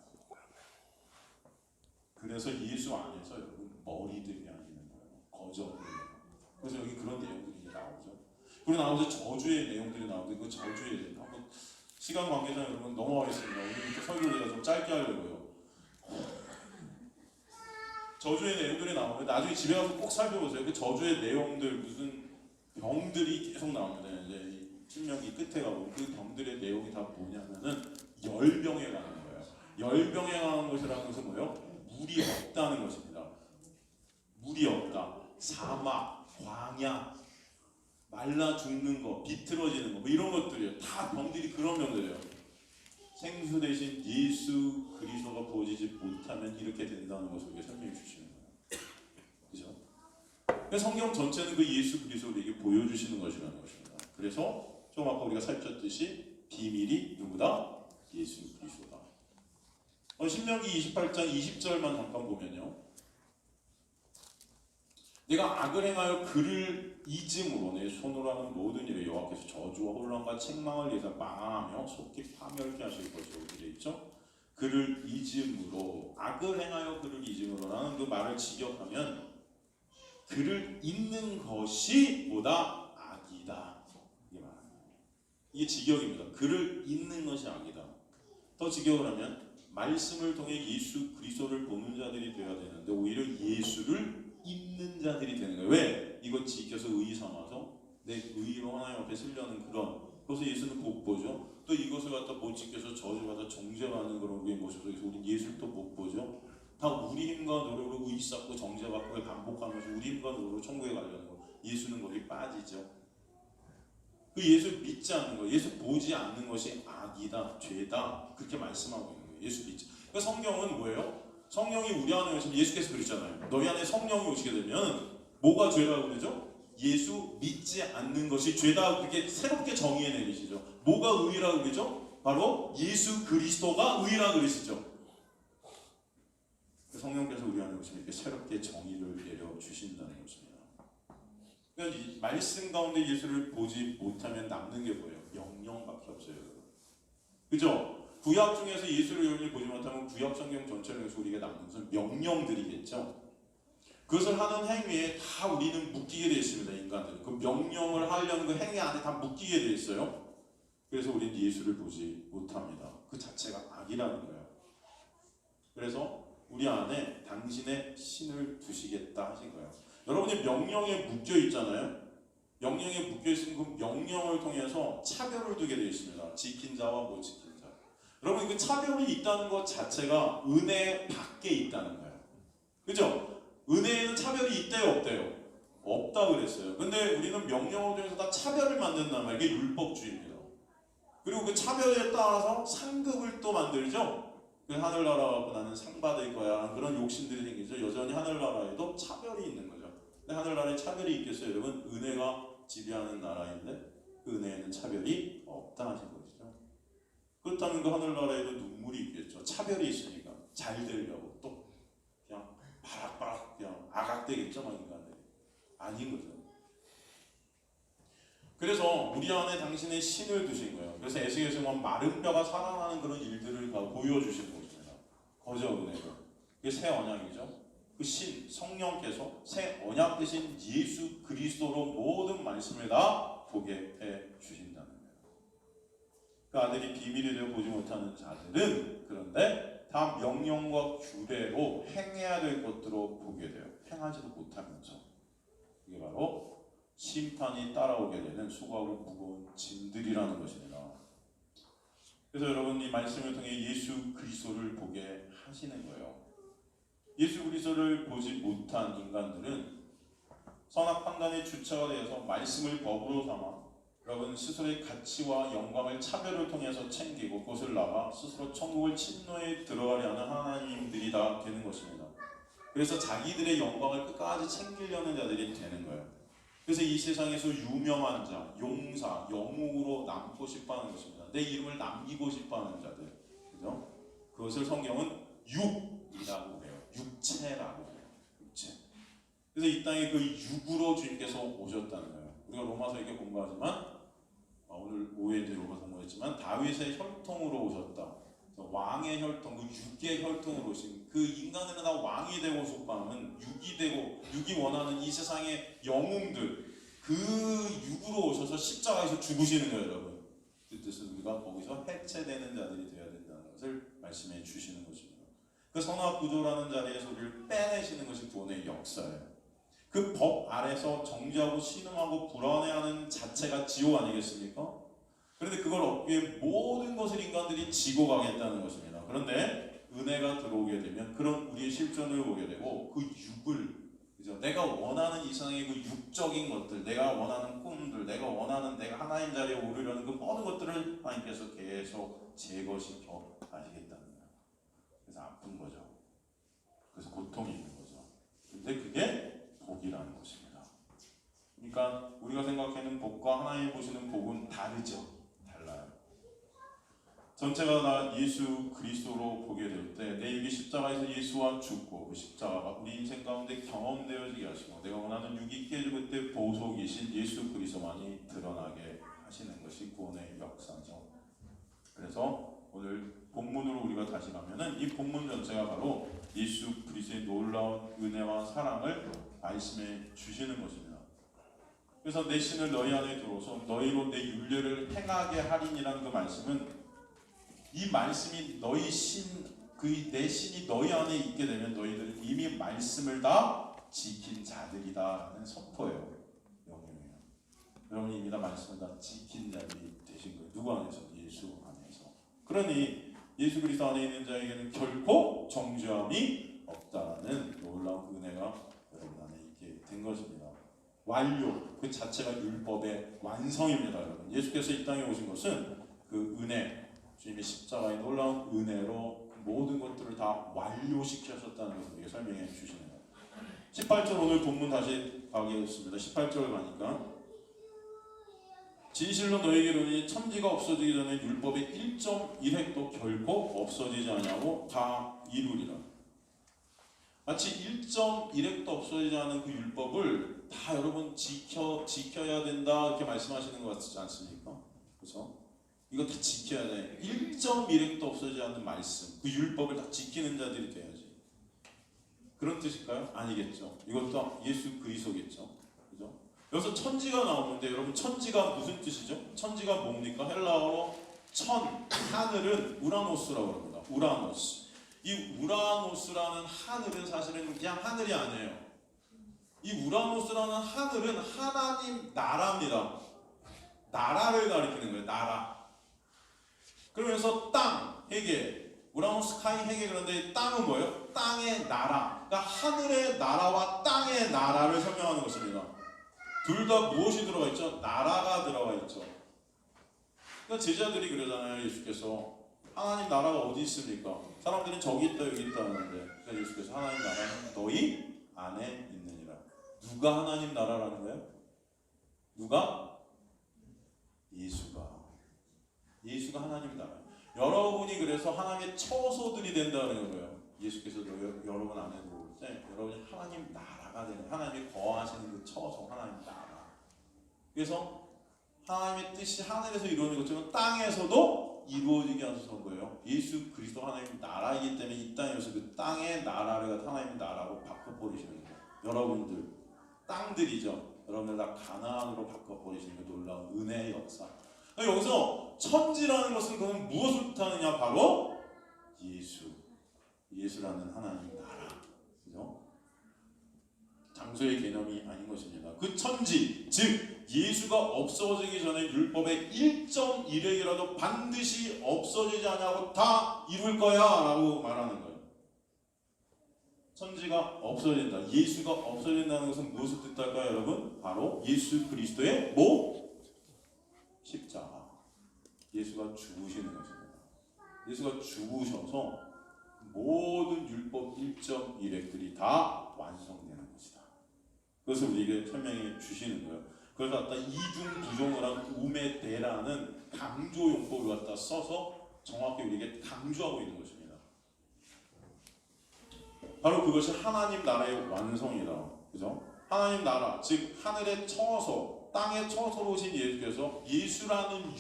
그래서 예수 안에서 여러분 머리들이 아니는 거예요. 거저. 그래서 여기 그런 내용들이 나오죠. 그리고 나오면서 저주의 내용들이 나오는데 그 저주의 한번 시간 관계상 여러분 넘어가겠습니다. 오늘 이렇게 설교를 제가 좀 짧게 하려고요. 저주의 내용들이 나오면 나중에 집에 가서 꼭 살펴보세요. 그 저주의 내용들 무슨 병들이 계속 나옵니다. 이제 신명기 끝에 가보면 그 병들의 내용이 다 뭐냐면은 열병에 가는 거예요. 열병에 가는 것이라는 것은 뭐예요? 물이 없다는 것입니다. 물이 없다. 사막, 광야, 말라 죽는 거, 비틀어지는 거, 뭐 이런 것들이에요. 다 병들이 그런 병들이에요. 생수 대신 예수 그리스도가 부어지지 못하면 이렇게 된다는 것을 우리가 설명해 주시는 거예요. 그죠? 그래서 성경 전체는 그 예수 그리스도를 우리에게 보여주시는 것이라는 것입니다. 그래서 좀 아까 우리가 살폈듯이 비밀이 누구다? 예수 그리스도다. 신명기 28장 20절만 잠깐 보면요. 내가 악을 행하여 그를 잊음으로 내 손으로 하는 모든 일에 여호와께서 저주와 혼란과 책망을 내서 망하며 속히 파멸케 하실 것이라고 되어 있죠. 그를 잊음으로 악을 행하여 그를 잊음으로라는 그 말을 직역하면 그를 잊는 것이 보다 악이다. 이게 말합니다. 이게 직역입니다. 그를 잊는 것이 악이다. 더 직역을 하면 말씀을 통해 예수 그리스도를 보는 자들이 되어야 되는데 오히려 예수를 잊는 자들이 되는 거예요. 왜? 이거 지켜서 의 삼아서 내 의로 하나님 앞에 쓰려는 그런. 그래서 예수는 못 보죠. 또 이것을 갖다 못 지켜서 저주받아 정죄받는 그런 우리의 모습 속에서 우리는 예수를 또 못 보죠. 다 우리 힘과 노력으로 의지 쌓고 정죄받고 반복하면서 우리 힘과 노력으로 천국에 가려는 거. 예수는 거기 빠지죠. 그 예수 믿지 않는 거, 예수 보지 않는 것이 악이다, 죄다, 그렇게 말씀하고 있는 거예요. 예수 믿지. 그러니까 성경은 뭐예요? 성령이 우리 안에 오시면 예수께서 그러잖아요. 너희 안에 성령이 오시게 되면 뭐가 죄라고 그러죠? 예수 믿지 않는 것이 죄다. 그렇게 새롭게 정의해 내리시죠. 뭐가 의라고 그러죠? 바로 예수 그리스도가 의라 그러시죠. 성령께서 우리 안에 오시면 이렇게 새롭게 정의를 내려 주신다는 것입니다. 그러니까 이 말씀 가운데 예수를 보지 못하면 남는 게 뭐예요? 명령밖에 없어요. 그죠? 구약 중에서 예수를 여러분이 보지 못하면 구약 성경 전체를 우리가 남는 것은 명령들이겠죠. 그것을 하는 행위에 다 우리는 묶이게 되어 있습니다. 인간들은 그 명령을 하려는 그 행위 안에 다 묶이게 되어 있어요. 그래서 우리는 예수를 보지 못합니다. 그 자체가 악이라는 거예요. 그래서 우리 안에 당신의 신을 두시겠다 하신 거예요. 여러분이 명령에 묶여 있잖아요. 명령에 묶여 있으면 그 명령을 통해서 차별을 두게 되어 있습니다. 지킨 자와 못 지킨 자. 여러분 그 차별이 있다는 것 자체가 은혜 밖에 있다는 거예요. 그죠? 은혜에는 차별이 있대요, 없대요? 없다 그랬어요. 근데 우리는 명령을 통해서 다 차별을 만든단 말이에요. 이게 율법주의입니다. 그리고 그 차별에 따라서 상급을 또 만들죠. 그 하늘나라 갖고 나는 상 받을 거야. 그런 욕심들이 생기죠. 여전히 하늘나라에도 차별이 있는 거죠. 근데 하늘나라에 차별이 있겠어요? 여러분 은혜가 지배하는 나라인데 그 은혜에는 차별이 없다 하신 것이죠. 그렇다면 그 하늘나라에도 눈물이 있겠죠. 차별이 있으니까 잘 되려고 또 그냥 바락바락 그냥 아각되겠죠, 막 인간들이. 아닌 거죠. 그래서 우리 안에 당신의 신을 두신 거예요. 그래서 에스겔에서 보면 마른 뼈가 살아나는 그런 일들을 보여주신 것입니다. 거저 은혜로. 그게 새 언약이죠. 그 신, 성령께서 새 언약 되신 예수 그리스도로 모든 말씀을 다 보게 해 주신다는 거예요. 그 아들이 비밀이 되어 보지 못하는 자들은 그런데 다 명령과 규례로 행해야 될 것들로 보게 돼요. 행하지도 못하면서. 이게 바로 심판이 따라오게 되는 수고하고 무거운 짐들이라는 것입니다. 그래서 여러분 이 말씀을 통해 예수 그리스도를 보게 하시는 거예요. 예수 그리스도를 보지 못한 인간들은 선악 판단의 주체가 되어서 말씀을 법으로 삼아 여러분 스스로의 가치와 영광을 차별을 통해서 챙기고 그것을 나가 스스로 천국을 침노에 들어가려 하는 하나님들이 다 되는 것입니다. 그래서 자기들의 영광을 끝까지 챙기려는 자들이 되는 거예요. 그래서 이 세상에서 유명한 자, 용사, 영웅으로 남고 싶어하는 것입니다. 내 이름을 남기고 싶어하는 자들, 그죠? 그것을 성경은 육이라고 해요. 육체라고 해요. 육체. 그래서 이 땅에 그 육으로 주님께서 오셨다는 거예요. 우리가 로마서 이렇게 공부하지만 오늘 오후에도 로마서 공부했지만 다윗의 혈통으로 오셨다. 왕의 혈통, 그 육의 혈통으로 오신 그 인간은 다 왕이 되고 싶어하는 육이 되고 육이 원하는 이 세상의 영웅들 그 육으로 오셔서 십자가에서 죽으시는 거예요, 여러분. 그 뜻은 우리가 거기서 해체되는 자들이 되어야 된다는 것을 말씀해 주시는 것입니다. 그 선악 구조라는 자리에서 우리를 빼내시는 것이 구원의 역사예요. 그 법 아래서 정죄하고 신음하고 불안해하는 자체가 지옥 아니겠습니까? 그런데 그걸 얻기 위해 모든 것을 인간들이 지고 가겠다는 것입니다. 그런데 은혜가 들어오게 되면 그런 우리의 실존을 보게 되고 그 육을, 그죠? 내가 원하는 이상의 그 육적인 것들, 내가 원하는 꿈들, 내가 원하는 내가 하나님 자리에 오르려는 그 모든 것들을 하나님께서 계속 제거시켜 가시겠다는 거예요. 그래서 아픈 거죠. 그래서 고통이 있는 거죠. 근데 그게 복이라는 것입니다. 그러니까 우리가 생각하는 복과 하나님이 보시는 복은 다르죠. 달라요. 전체가 다 예수 그리스도로 보게 될 때 내 육이 십자가에서 예수와 죽고 그 십자가가 우리 인생 가운데 경험되어지게 하시고 내가 원하는 육이 깨지고 그때 보속이신 예수 그리스도만이 드러나게 하시는 것이 구원의 역사죠. 그래서 오늘 본문으로 우리가 다시 가면은 이 본문 전체가 바로 예수 그리스도의 놀라운 은혜와 사랑을 말씀해 주시는 것입니다. 그래서 내 신을 너희 안에 들어서 너희로 내 율례를 행하게 하리니라는 그 말씀은 이 말씀이 너희 신, 내 신이 너희 안에 있게 되면 너희들은 이미 말씀을 다 지킨 자들이다라는 선포예요. 명령이에요. 여러분이 이미 다 말씀을 다 지킨 자들이 되신 거예요. 누구 안에서? 예수 안에서. 그러니 예수 그리스도 안에 있는 자에게는 결코 정죄함이 없다라는 놀라운 은혜가 여러분 안에 있게 된 것입니다. 완료 그 자체가 율법의 완성입니다. 여러분 예수께서 이 땅에 오신 것은 그 은혜, 주님의 십자가의 놀라운 은혜로 모든 것들을 다 완료시키셨다는 것을 우리에게 설명해 주시는 거예요. 18절 오늘 본문 다시 가겠습니다. 18절 가니까 진실로 너희에게 이르노니 천지가 없어지기 전에 율법의 1.1획도 결코 없어지지 아니하고 다 이루리라. 마치 1.1획도 없어지지 않은 그 율법을 다 여러분 지켜야 된다 이렇게 말씀하시는 것 같지 않습니까? 그렇죠? 이거 다 지켜야 돼. 1.1획도 없어지지 않는 말씀, 그 율법을 다 지키는 자들이 돼야지. 그런 뜻일까요? 아니겠죠. 이것도 예수 그리스도겠죠. 그죠? 여기서 천지가 나오는데 여러분 천지가 무슨 뜻이죠? 천지가 뭡니까? 헬라어로 하늘은 우라노스라고 합니다. 우라노스. 이 우라노스라는 하늘은 사실은 그냥 하늘이 아니에요. 이 우라노스라는 하늘은 하나님 나라입니다. 나라를 가리키는 거예요. 나라. 그러면서 땅, 해계, 우라노스 카이 해계. 그런데 땅은 뭐예요? 땅의 나라. 그러니까 하늘의 나라와 땅의 나라를 설명하는 것입니다. 둘 다 무엇이 들어가 있죠? 나라가 들어가 있죠. 그러니까 제자들이 그러잖아요. 예수께서 하나님 나라가 어디 있습니까? 사람들은 저기 있다 여기 있다 하는데 그러니까 예수께서 하나님 나라는 너희 안에 있느니라. 누가 하나님 나라라는 거예요? 누가? 예수가 하나님 나라. 여러분이 그래서 하나님의 처소들이 된다는 거예요. 예수께서 여러분 안에 들어올 때 여러분이 하나님 나라가 되는, 하나님이 거하시는 그 처소, 하나님 나라. 그래서 하나님의 뜻이 하늘에서 이루어지는 것처럼 땅에서도 이루어지게 하소서 거예요. 예수 그리스도 하나님 나라이기 때문에 이 땅에서 그 땅의 나라를 하나님 나라로 바꿔버리시는 거예요. 여러분들 땅들이죠. 여러분들 다 가나안으로 바꿔버리시는 그 놀라운 은혜의 역사. 여기서 천지라는 것은 그건 무엇을 뜻하느냐? 바로 예수라는 하나님 나라. 그죠? 장소의 개념이 아닌 것입니다. 그 천지, 즉 예수가 없어지기 전에 율법의 1.1획이라도 반드시 없어지지 않냐고 다 이룰 거야 라고 말하는 거예요. 천지가 없어진다. 예수가 없어진다는 것은 무엇을 뜻할까요, 여러분? 바로 예수 그리스도의 십자가. 예수가 죽으시는 것입니다. 예수가 죽으셔서 모든 율법 1.1획들이 다 완성되는 것이다. 그것을 우리에게 설명해 주시는 거예요. 그걸 갖다 이중부종을 한 우메데라는 강조 용법을 갖다 써서 정확히 우리에게 강조하고 있는 것입니다. 바로 그것이 하나님 나라의 완성이다. 그죠? 하나님 나라, 즉 하늘의 처소, 땅의 처소로 오신 예수께서 예수라는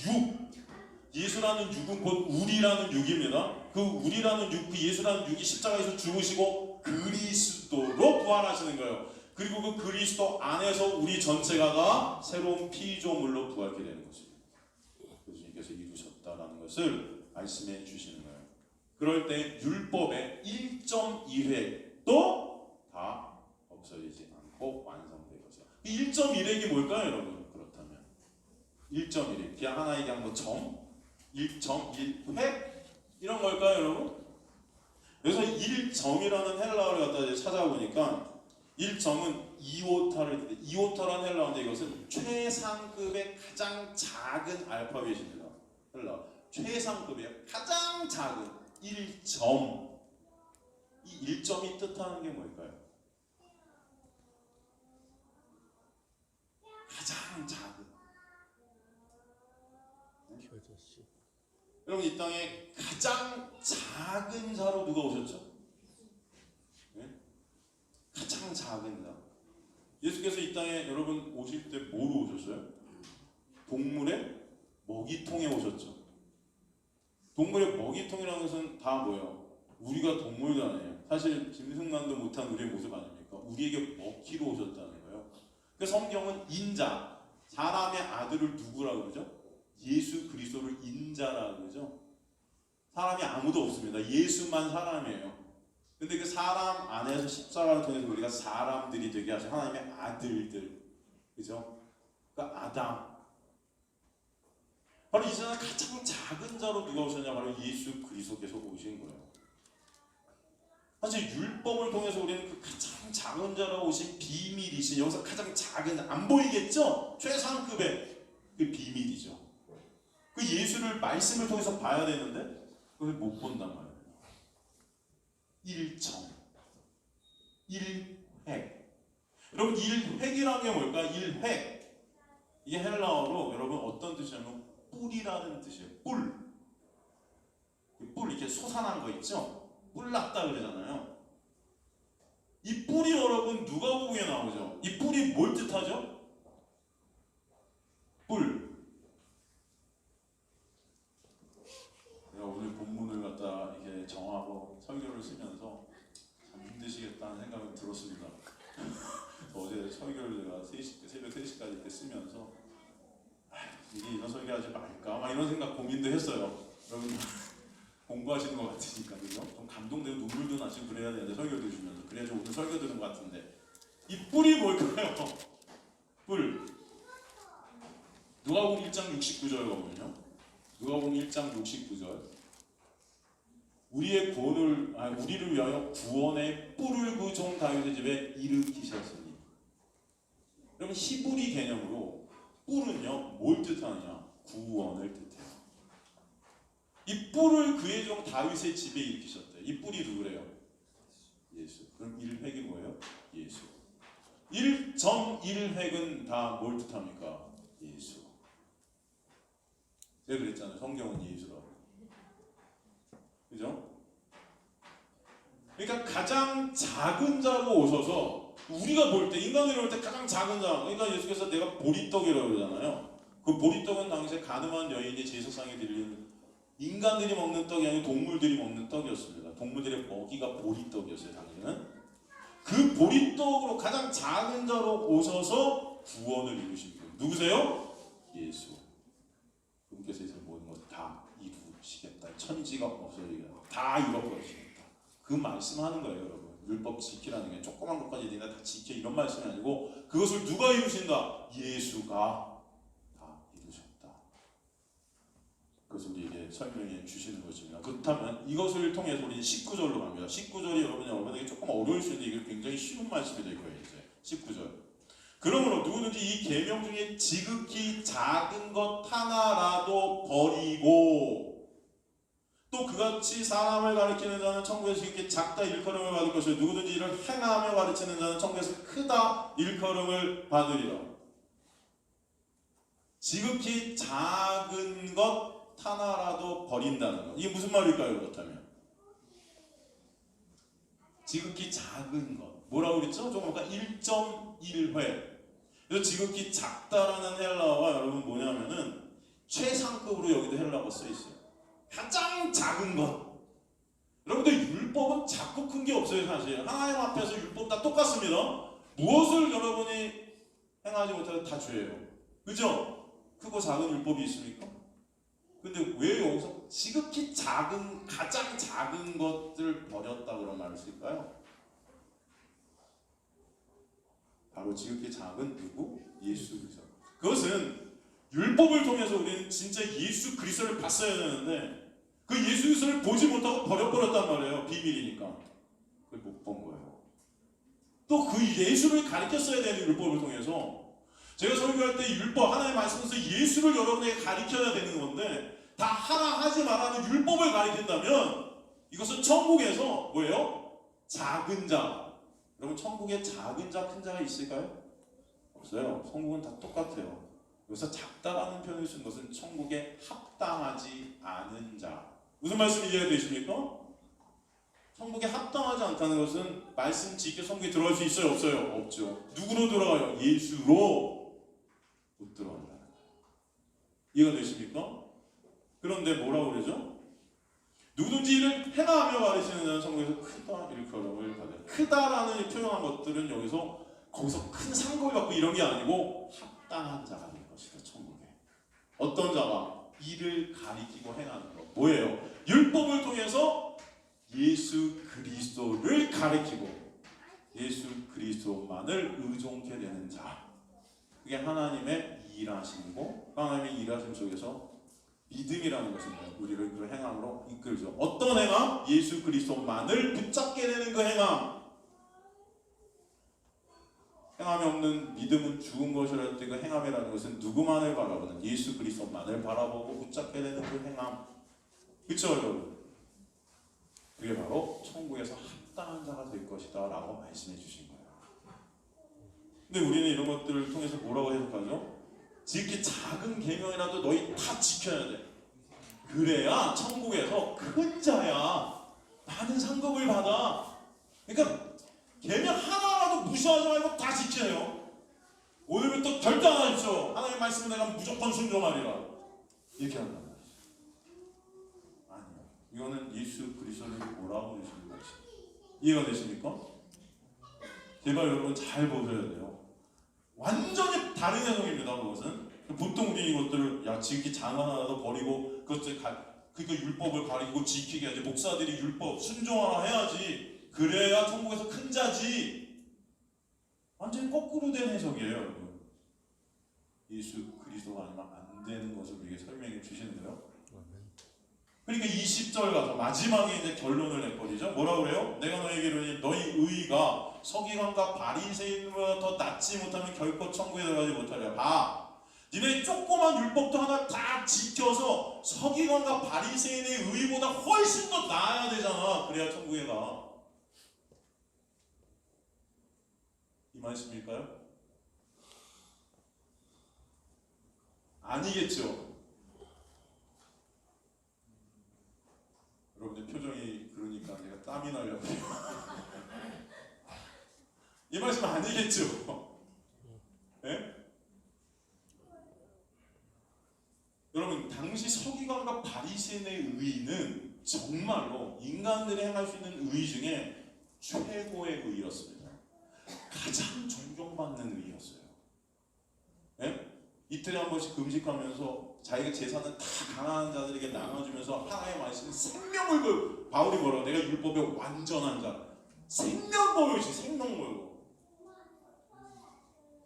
육은 곧 우리라는 육입니다. 그 우리라는 육, 그 예수라는 육이 십자가에서 죽으시고 그리스도로 부활하시는 거예요. 그리고 그 그리스도 안에서 우리 전체가 다 새로운 피조물로 부활하게 되는 것입니다. 주님께서 이루셨다라는 것을 말씀해 주시는 거예요. 그럴 때 율법의 1.1획도 다 없어지지 않고 완성될 것이다. 이 1.1획이 뭘까요, 여러분? 그렇다면 1.1획, 그냥 하나의 그냥 뭐 점, 1.1획 이런 걸까요, 여러분? 그래서 1점이라는 헬라어를 갖다 이제 찾아보니까 1점은 이오타를, 이오타라는 헬라어인데 이것은 최상급의 가장 작은 알파벳입니다. 헬라어 최상급의 가장 작은 1점. 이 1점이 뜻하는 게 뭘까요? 가장 작은. 여러분 이 땅에 가장 작은 자로 누가 오셨죠? 네? 가장 작은 자. 예수께서 이 땅에 여러분 오실 때 뭐로 오셨어요? 동물의 먹이통에 오셨죠. 동물의 먹이통이라는 것은 다 뭐예요? 우리가 동물도 아니에요. 사실 짐승만도 못한 우리의 모습 아닙니까? 우리에게 먹기로 오셨다는 거예요. 그 성경은 인자, 사람의 아들을 누구라고 그러죠? 예수 그리스도를 인자라고 그러죠. 사람이 아무도 없습니다. 예수만 사람이에요. 근데 그 사람 안에서 십자가를 통해서 우리가 사람들이 되게 하신 하나님의 아들들, 그죠? 그러니까 아담. 바로 이 세상에 가장 작은 자로 누가 오셨냐? 바로 예수 그리스도께서 오신 거예요. 사실 율법을 통해서 우리는 그 가장 작은 자로 오신 비밀이신, 여기서 가장 작은, 안 보이겠죠? 최상급의 그 비밀이죠. 그 예수를 말씀을 통해서 봐야 되는데 그걸 못 본단 말이에요. 일정, 일획. 여러분, 일획이라는 게 뭘까? 일획. 이게 헬라어로 여러분 어떤 뜻이냐면 뿔이라는 뜻이에요. 뿔. 뿔 이렇게 솟아난 거 있죠? 뿔 났다 그러잖아요. 이 뿔이 여러분 누가복음에 나오죠? 이 뿔이 뭘 뜻하죠? 뿔. 제가 오늘 본문을 갖다 이렇게 정하고 설교를 쓰면서 참 힘드시겠다는 생각이 들었습니다. 어제 설교를 제가 새벽 3시까지 이렇게 쓰면서 이게 이런 설교하지 말까? 막 이런 생각 고민도 했어요. 여러분 공부하시는 것 같으니까 그죠? 좀 감동되고 눈물도 나시고 그래야 되는데 설교 들으시면서 그래야지 오늘 설교 들은 것 같은데 이 뿔이 뭘까요? 뿔. 누가복음 1장 69절 보면요. 누가복음 1장 69절. 우리를 위하여 구원의 뿔을 그 종 다윗의 집에 일으키셨으니. 여러분 히브리 개념으로 뿔은요 뭘 뜻하느냐? 구원을 뜻해요. 이 뿔을 그의 종 다윗의 집에 일으키셨대. 이 뿔이 누구래요? 예수. 그럼 일획이 뭐예요? 예수. 1.1획은 다 뭘 뜻합니까? 예수. 제가 그랬잖아요. 성경은 예수라고. 그죠? 그러니까 가장 작은 자로 오셔서 우리가 볼 때, 인간들이 볼 때 가장 작은 자, 그러니까 예수께서 내가 보리떡이라고 그러잖아요. 그 보리떡은 당시에 가늠한 여인이 제사상에 드리는 인간들이 먹는 떡이 아니고 동물들이 먹는 떡이었습니다. 동물들의 먹이가 보리떡이었어요. 당시에는. 그 보리떡으로 가장 작은 자로 오셔서 구원을 이루신 분 누구세요? 예수. 그분께서 이제 모든 것 다 이루시겠다. 천지가 없어지겠다. 다 이루어지겠다. 그 말씀하는 거예요, 여러분. 율법 지키라는 게 조그만 것까지 네가 다 지켜 이런 말씀이 아니고 그것을 누가 이루신다? 예수가 다 이루셨다. 그것을 우리에게 설명해 주시는 것입니다. 그렇다면 이것을 통해서 우리는 19절로 갑니다. 19절이 여러분에게 조금 어려울 수 있는데 이게 굉장히 쉬운 말씀이 될 거예요. 이제 19절. 그러므로 누구든지 이 계명 중에 지극히 작은 것 하나라도 버리고 또 그같이 사람을 가르치는 자는 천국에서 지극히 작다 일컬음을 받을 것이요 누구든지 이를 행하며 가르치는 자는 천국에서 크다 일컬음을 받으리라. 지극히 작은 것 하나라도 버린다는 것. 이게 무슨 말일까요? 그렇다면 지극히 작은 것. 뭐라고 그랬죠? 조금 아까 1.1회. 그래서 지극히 작다라는 헬라어가 여러분 뭐냐면은 최상급으로 여기도 헬라어가 써 있어요. 가장 작은 것. 여러분들 율법은 작고 큰 게 없어요. 사실 하나님 앞에서 율법 다 똑같습니다. 무엇을 여러분이 행하지 못해도 다 죄예요. 그죠? 크고 작은 율법이 있습니까? 근데 왜 여기서 지극히 작은, 가장 작은 것들 버렸다 그런 말을 쓸까요? 바로 지극히 작은 누구? 예수 그리스도. 그것은 율법을 통해서 우리는 진짜 예수 그리스도를 봤어야 되는데 그 예수 그리스도를 보지 못하고 버려버렸단 말이에요. 비밀이니까. 그걸 못 본 거예요. 또 그 예수를 가르쳤어야 되는 율법을 통해서 제가 설교할 때 율법, 하나님의 말씀에서 예수를 여러분에게 가르쳐야 되는 건데 다 하나 하지 말라는 율법을 가르친다면 이것은 천국에서 뭐예요? 작은 자. 여러분 천국에 작은 자, 큰 자가 있을까요? 없어요. 천국은 다 똑같아요. 여기서 작다라는 표현을 쓴 것은 천국에 합당하지 않은 자. 무슨 말씀이 이해가 되십니까? 천국에 합당하지 않다는 것은 말씀 지켜 천국에 들어갈 수 있어요? 없어요? 없죠. 누구로 들어가요? 예수로 못 들어간다는 거예요. 이해가 되십니까? 그런데 뭐라고 그러죠? 누구든지 이를 행하며 가르치는 자는 천국에서 크다 일컬음을 받아요. 크다라는 표현한 것들은 거기서 큰 상급을 받고 이런 게 아니고 합당한 자가 될 것이다. 천국에 어떤 자가 이를 가리키고 행하는 것 뭐예요? 율법을 통해서 예수 그리스도를 가리키고 예수 그리스도만을 의존케 되는 자. 그게 하나님의 일하심이고 하나님의 일하심 속에서 믿음이라는 것은 우리를 그 행함으로 이끌죠. 어떤 행함? 예수 그리스도만을 붙잡게 되는 그 행함. 행함이 없는 믿음은 죽은 것이라 할 때 그 행함이라는 것은 누구만을 바라보는 예수 그리스도만을 바라보고 붙잡게 되는 그 행함. 그렇죠 여러분? 그게 바로 천국에서 합당한 자가 될 것이다 라고 말씀해 주신 거예요. 근데 우리는 이런 것들을 통해서 뭐라고 해석하죠? 지극히 작은 계명이라도 너희 다 지켜야 돼. 그래야 천국에서 큰 자야. 많은 상급을 받아. 그러니까 계명 하나라도 무시하지 말고 다 지켜요. 오늘부터 결단하십시오. 하나님의 말씀을 내가 무조건 순종하리라. 이렇게 한단 말이죠. 아니요. 이거는 예수 그리스도를 뭐라고 주시는 것이 이해가 되십니까? 제발 여러분 잘 보셔야 돼요. 완전히 다른 해석입니다. 그것은 보통 우리 이것들을 야 지극히 장 하나라도 버리고 그것들 그러니까 율법을 가리고 지키게 하지. 목사들이 율법 순종하라 해야지. 그래야 천국에서 큰 자지. 완전히 거꾸로 된 해석이에요, 여러분. 예수 그리스도가 아니면 안 되는 것을 우리에게 설명해 주시는 거예요. 그러니까 20절 가서 마지막에 이제 결론을 내버리죠. 뭐라 그래요? 내가 너에게 이르니 너희 의의가 서기관과 바리새인보다 더 낫지 못하면 결코 천국에 들어가지 못하리라. 봐. 니네 조그만 율법도 하나 다 지켜서 서기관과 바리새인의 의의보다 훨씬 더 나아야 되잖아. 그래야 천국에 가. 이 말씀일까요? 아니겠죠. 여러분들 표정이 그러니까 내가 땀이 나려고 이 말씀 아니겠죠. 네? 여러분 당시 서기관과 바리새인의 의의는 정말로 인간들이 행할 수 있는 의의 중에 최고의 의의였습니다. 가장 존경받는 의의였어요. 네? 이틀에 한 번씩 금식하면서 자기가 재산은 다 가난한 자들에게 나눠주면서 하나의 말씀 생명을 걸고 바울이 뭐라고 내가 율법의 완전한 자 생명 걸고지 생명 걸고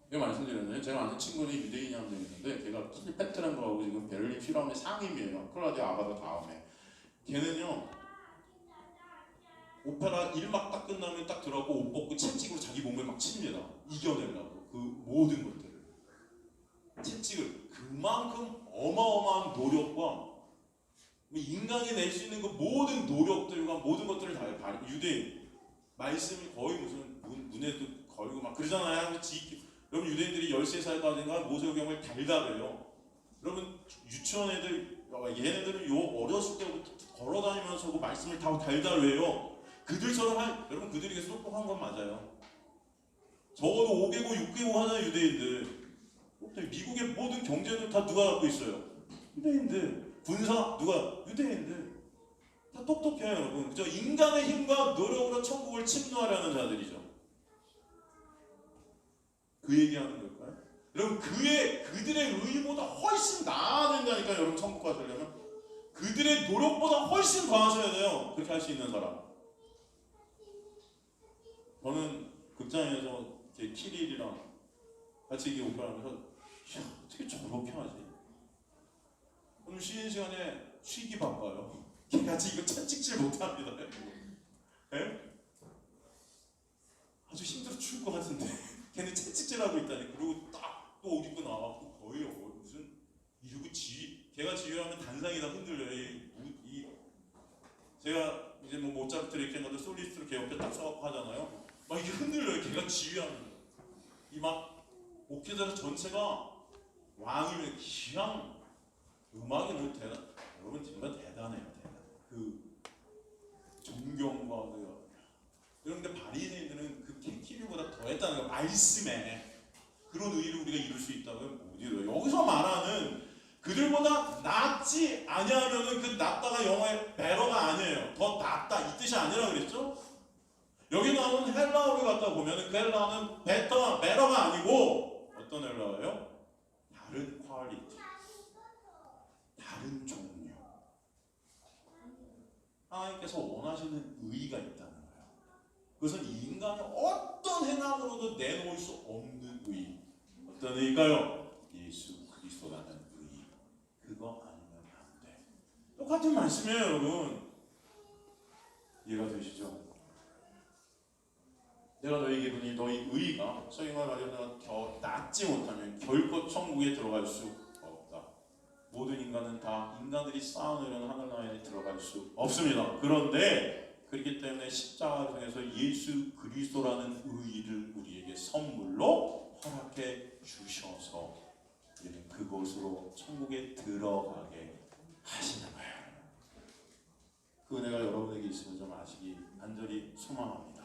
내가 말씀드렸는데 제가 아는 친구는 유대인이 한 명 있는데 걔가 키 페트란 거하고 지금 베를린 필하운의 상임이에요. 콜라디오 아바도 다음에 걔는요 오페라 1막 딱 끝나면 딱 들어가고 옷 벗고 채찍으로 자기 몸을 막 칩니다. 이겨내려고 그 모든 것들을 채찍을 그만큼 어마어마한 노력과 인간이 낼 수 있는 그 모든 노력들과 모든 것들을 다 유대인 말씀이 거의 무슨 문에도 걸고 막 그러잖아요. 여러분 유대인들이 13살까지인가 모세오경을 달달해요. 여러분 유치원 애들 얘네들은 요 어렸을 때부터 걸어다니면서 그 말씀을 다 달달해요. 그들처럼 여러분 그들이 똑똑한 건 맞아요. 적어도 5개국 6개국 하는 유대인들 미국의 모든 경제는 다 누가 갖고 있어요? 유대인들. 군사 누가? 유대인들. 다 똑똑해요 여러분. 그죠? 인간의 힘과 노력으로 천국을 침노하려는 자들이죠. 그 얘기하는 걸까요? 여러분 그들의 의의보다 훨씬 나아야 된다니까 여러분 천국 가시려면 그들의 노력보다 훨씬 더 하셔야 돼요. 그렇게 할 수 있는 사람. 저는 극장에서 제 키릴이랑 같이 이게 오페라하면서 어떻게 저렇게 하지? 오늘 쉬는 시간에 쉬기 바빠요. 걔같이 이거 채찍질 못합니다. 네? 아주 힘들어 죽을 것 같은데 걔는 채찍질하고 있다니. 그리고 딱 또 옷 입고 나와서 거의 무슨 이러고 걔가 지휘하면 단상이 다 흔들려요. 제가 이제 뭐 모차르트 이렇게 것들 솔리스트로 걔 옆에 딱 서갖고 하잖아요. 막 이게 흔들려요. 걔가 지휘하는 이 막 오케스트라 전체가 왕이면 그냥 음악이 너무 여러분 정말 대단해요. 그 존경과 그런데 바리새인들은 그 키리보다 더했다는 거 말씀에 그런 의의를 우리가 이룰 수 있다고요? 못 이뤄요. 여기서 말하는 그들보다 낫지 아니하면은 그 낫다가 영어의 better가 아니에요. 더 낫다 이 뜻이 아니라 그랬죠? 여기 나오는 헬라어를 갖다 보면은 그 헬라어는 better가 아니고 어떤 헬라어예요? 다른 퀄리티, 다른 종류. 하나님께서 원하시는 의의가 있다는 거예요. 그것은 인간의 어떤 행함으로도 내놓을 수 없는 의의. 어떤 의의가요? 예수 그리스도라는 의의. 그거 아니면 안 똑같은 말씀이에요, 여러분. 이해가 되시죠? 내가 너에게 이르니 너희 의가 성경을 가지고 낫지 못하면 결코 천국에 들어갈 수 없다. 모든 인간은 다 인간들이 쌓아놓은 하늘 나라에 들어갈 수 없습니다. 그런데 그렇기 때문에 십자가를 통해서 예수 그리스도라는 의의를 우리에게 선물로 허락해 주셔서 우리는 그곳으로 천국에 들어가게 하시는 거예요. 그 은혜가 여러분에게 있으면 좀 아시기 간절히 소망합니다.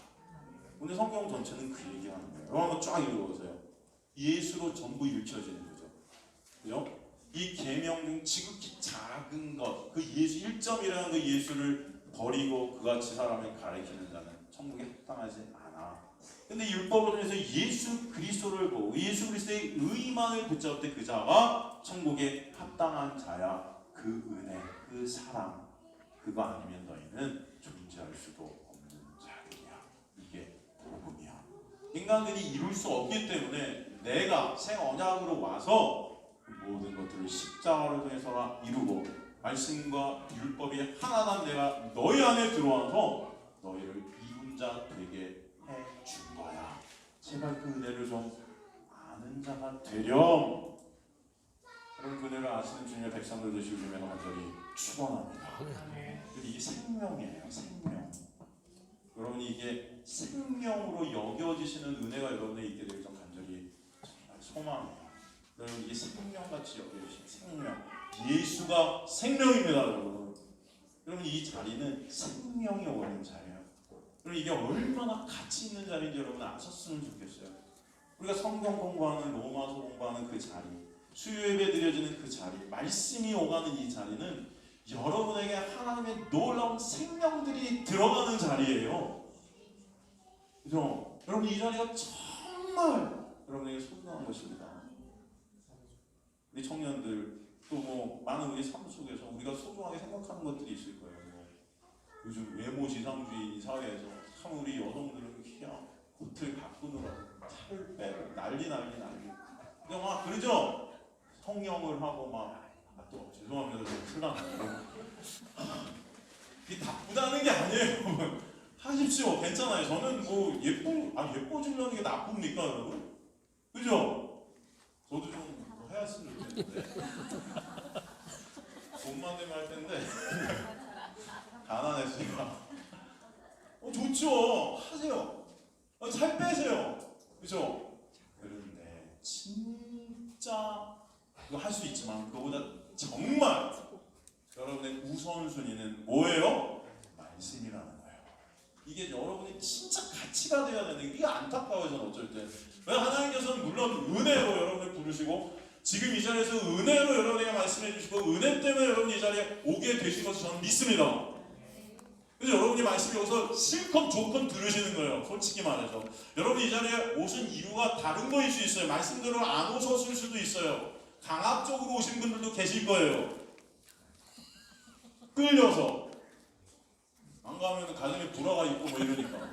오늘 성경 전체는 그 얘기하는 거예요. 여러분 한번 쫙 읽어보세요. 예수로 전부 읽혀지는 거죠. 그죠? 이 계명 중 지극히 작은 것, 그 예수 1점이라는 그 예수를 버리고 그같이 사람을 가리키는 자는 천국에 합당하지 않아. 근데 율법을 통해서 예수 그리스도를 보고 예수 그리스도의 의만을 붙잡을 때 그 자가 천국에 합당한 자야. 그 은혜, 그 사랑, 그거 아니면 너희는 존재할 수도 없는 자들이야. 이게 복음이야. 인간들이 이룰 수 없기 때문에 내가 새 언약으로 와서 모든 것들을 십자가를 통해서 이루고 말씀과 율법이 하나만 내가 너희 안에 들어와서 너희를 이룬 자 되게 해준 거야. 제발 그 은혜를 좀 아는 자가 되렴. 여러분 그 은혜를 아시는 주님의 백성들 되시길 주님의 간절히 축원합니다. 이게 생명이에요. 생명. 여러분이 이게 생명으로 여겨지시는 은혜가 여러분에 있게 되길 좀 간절히 정말 소망해요. 여러분 이게 생명같이 여겨지신 생명. 예수가 생명입니다, 여러분. 여러분 이 자리는 생명이 오는 자리예요. 여러분 이게 얼마나 가치 있는 자리인지 여러분 아셨으면 좋겠어요. 우리가 성경 공부하는 로마서 공부하는 그 자리, 수요예배 드려지는 그 자리, 말씀이 오가는 이 자리는 여러분에게 하나님의 놀라운 생명들이 들어가는 자리예요. 그죠? 여러분 이 자리가 정말 여러분에게 소중한 것입니다. 우리 청년들 또 뭐 많은 우리 삶 속에서 우리가 소중하게 생각하는 것들이 있을 거예요. 뭐 요즘 외모 지상주의 사회에서 참 우리 여성들은 그냥 겉을 가꾸느라고 살을 빼고 난리. 그냥 막 그러죠? 성형을 하고 막 또 죄송합니다. 좀 풀나네요. 이게 나쁘다는 게 아니에요. 하십시오. 괜찮아요. 저는 뭐 예뻐지려는 게 나쁩니까, 여러분? 그죠? 저도 좀 해야했으면 좋겠는데 돈만 되면 할 텐데 가난했으니까 좋죠. 하세요. 살 빼세요. 그죠? 그런데 진짜 이거 할 수 있지만 그거보다 정말 여러분의 우선순위는 뭐예요? 말씀이라는 거예요. 이게 여러분의 진짜 가치가 되어야 되는 게 이게 안타까워요. 저는 어쩔 때. 왜 하나님께서는 물론 은혜로 여러분을 부르시고 지금 이 자리에서 은혜로 여러분에게 말씀해 주시고 은혜 때문에 여러분이 이 자리에 오게 되신 것을 저는 믿습니다. 그래서 여러분이 말씀이 여기서 실컷 조건 들으시는 거예요. 솔직히 말해서 여러분이 이 자리에 오신 이유가 다른 거일 수 있어요. 말씀대로 안 오셨을 수도 있어요. 강압적으로 오신 분들도 계실 거예요. 끌려서 안 가면 가정에 불화가 있고 뭐 이러니까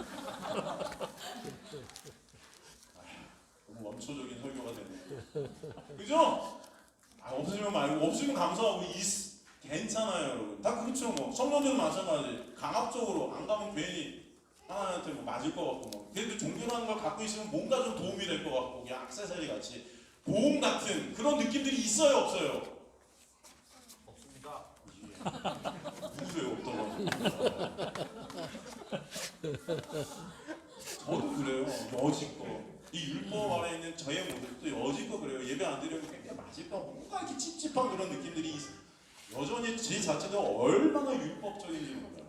너무 원초적인 설교가 되네. 그죠? 없으면 말고 없으면 감사하고 괜찮아요, 여러분. 다 그렇죠. 뭐 성도들도 마찬가지. 강압적으로 안 가면 괜히 하나님한테 뭐 맞을 것 같고 뭐. 그래도 종교라는 걸 갖고 있으면 뭔가 좀 도움이 될 것 같고 그냥 액세서리 같이 보험 같은 그런 느낌들이 있어요, 없어요? 없습니다. 누구세요, 없다고? 저도 그래요. 여지껏 이 율법 안에 있는 저의 모습도 여지껏 그래요. 예배 안 드리면 굉장히 맞을까 뭔가 이렇게 찝찝한 그런 느낌들이 여전히 제 자체가 얼마나 율법적인지 몰라요.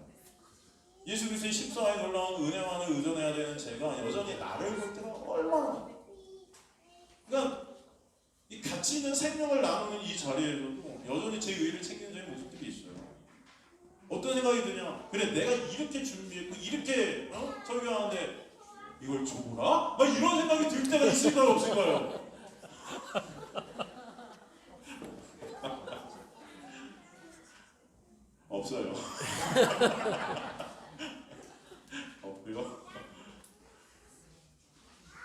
예수 그리스도의 십자가에 놀라운 은혜만을 의존해야 되는 제가 여전히 나를 볼 때가 얼마나 그러니까 이 가치 있는 생명을 나누는 이 자리에서도 여전히 제 의를 챙기는 저의 모습들이 있어요. 어떤 생각이 드냐? 그래 내가 이렇게 준비했고 이렇게 설교하는데 이걸 줘보라? 막 이런 생각이 들 때가 있을까요? 없을까요? 없어요. 없고요.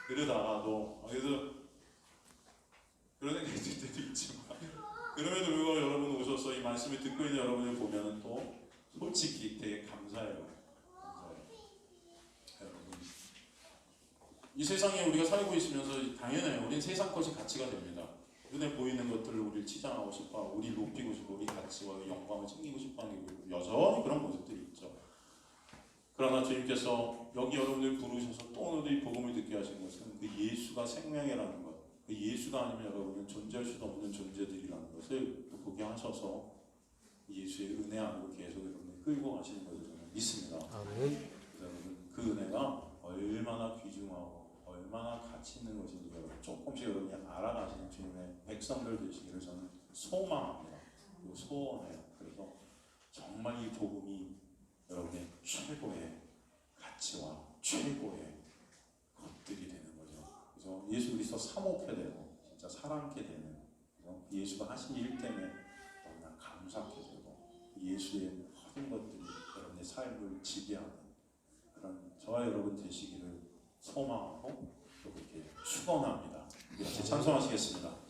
그러다가도 그래서 그런 생각이 들 때도 있지만 그럼에도 불구하고 여러분 오셔서 이 말씀을 듣고 있는 여러분을 보면은 또 솔직히 되게 감사해요. 감사해요. 여러분, 이 세상에 우리가 살고 있으면서 당연해요. 우리는 세상 것이 가치가 됩니다. 눈에 보이는 것들을 우리를 치장하고 싶어, 우리 높이고 싶어, 우리 가치와 영광을 챙기고 싶어하는 게 여전히 그런 모습들이 있죠. 그러나 주님께서 여기 여러분들 부르셔서 또 오늘 이 복음을 듣게 하신 것은 그 예수가 생명이라는 것, 그 예수가 아니면 여러분은 존재할 수도 없는 존재들이라는 것을 또 보게 하셔서 예수의 은혜 안으로 계속 여러분을 끌고 가시는 것을 저는 믿습니다. 아멘. 여러분 그 은혜가 얼마나 귀중하고 얼마나 가치 있는 것인지 여러분 조금씩 여러분이 알아가시는 주님의 백성들 되시기를 저는 소망합니다. 그리고 소원해요. 그래서 정말 이 복음이 여러분의 최고의 가치와 최고의 것들이 되는 거죠. 그래서 예수 그리스도 사모케 되고 진짜 사랑케 되는, 예수가 하신 일 때문에 너무나 감사하게 되고 예수의 모든 것들이 여러분의 삶을 지배하는 그런 저와 여러분 되시기를 소망하고 또 그렇게 축원합니다. 같이 찬송하시겠습니다.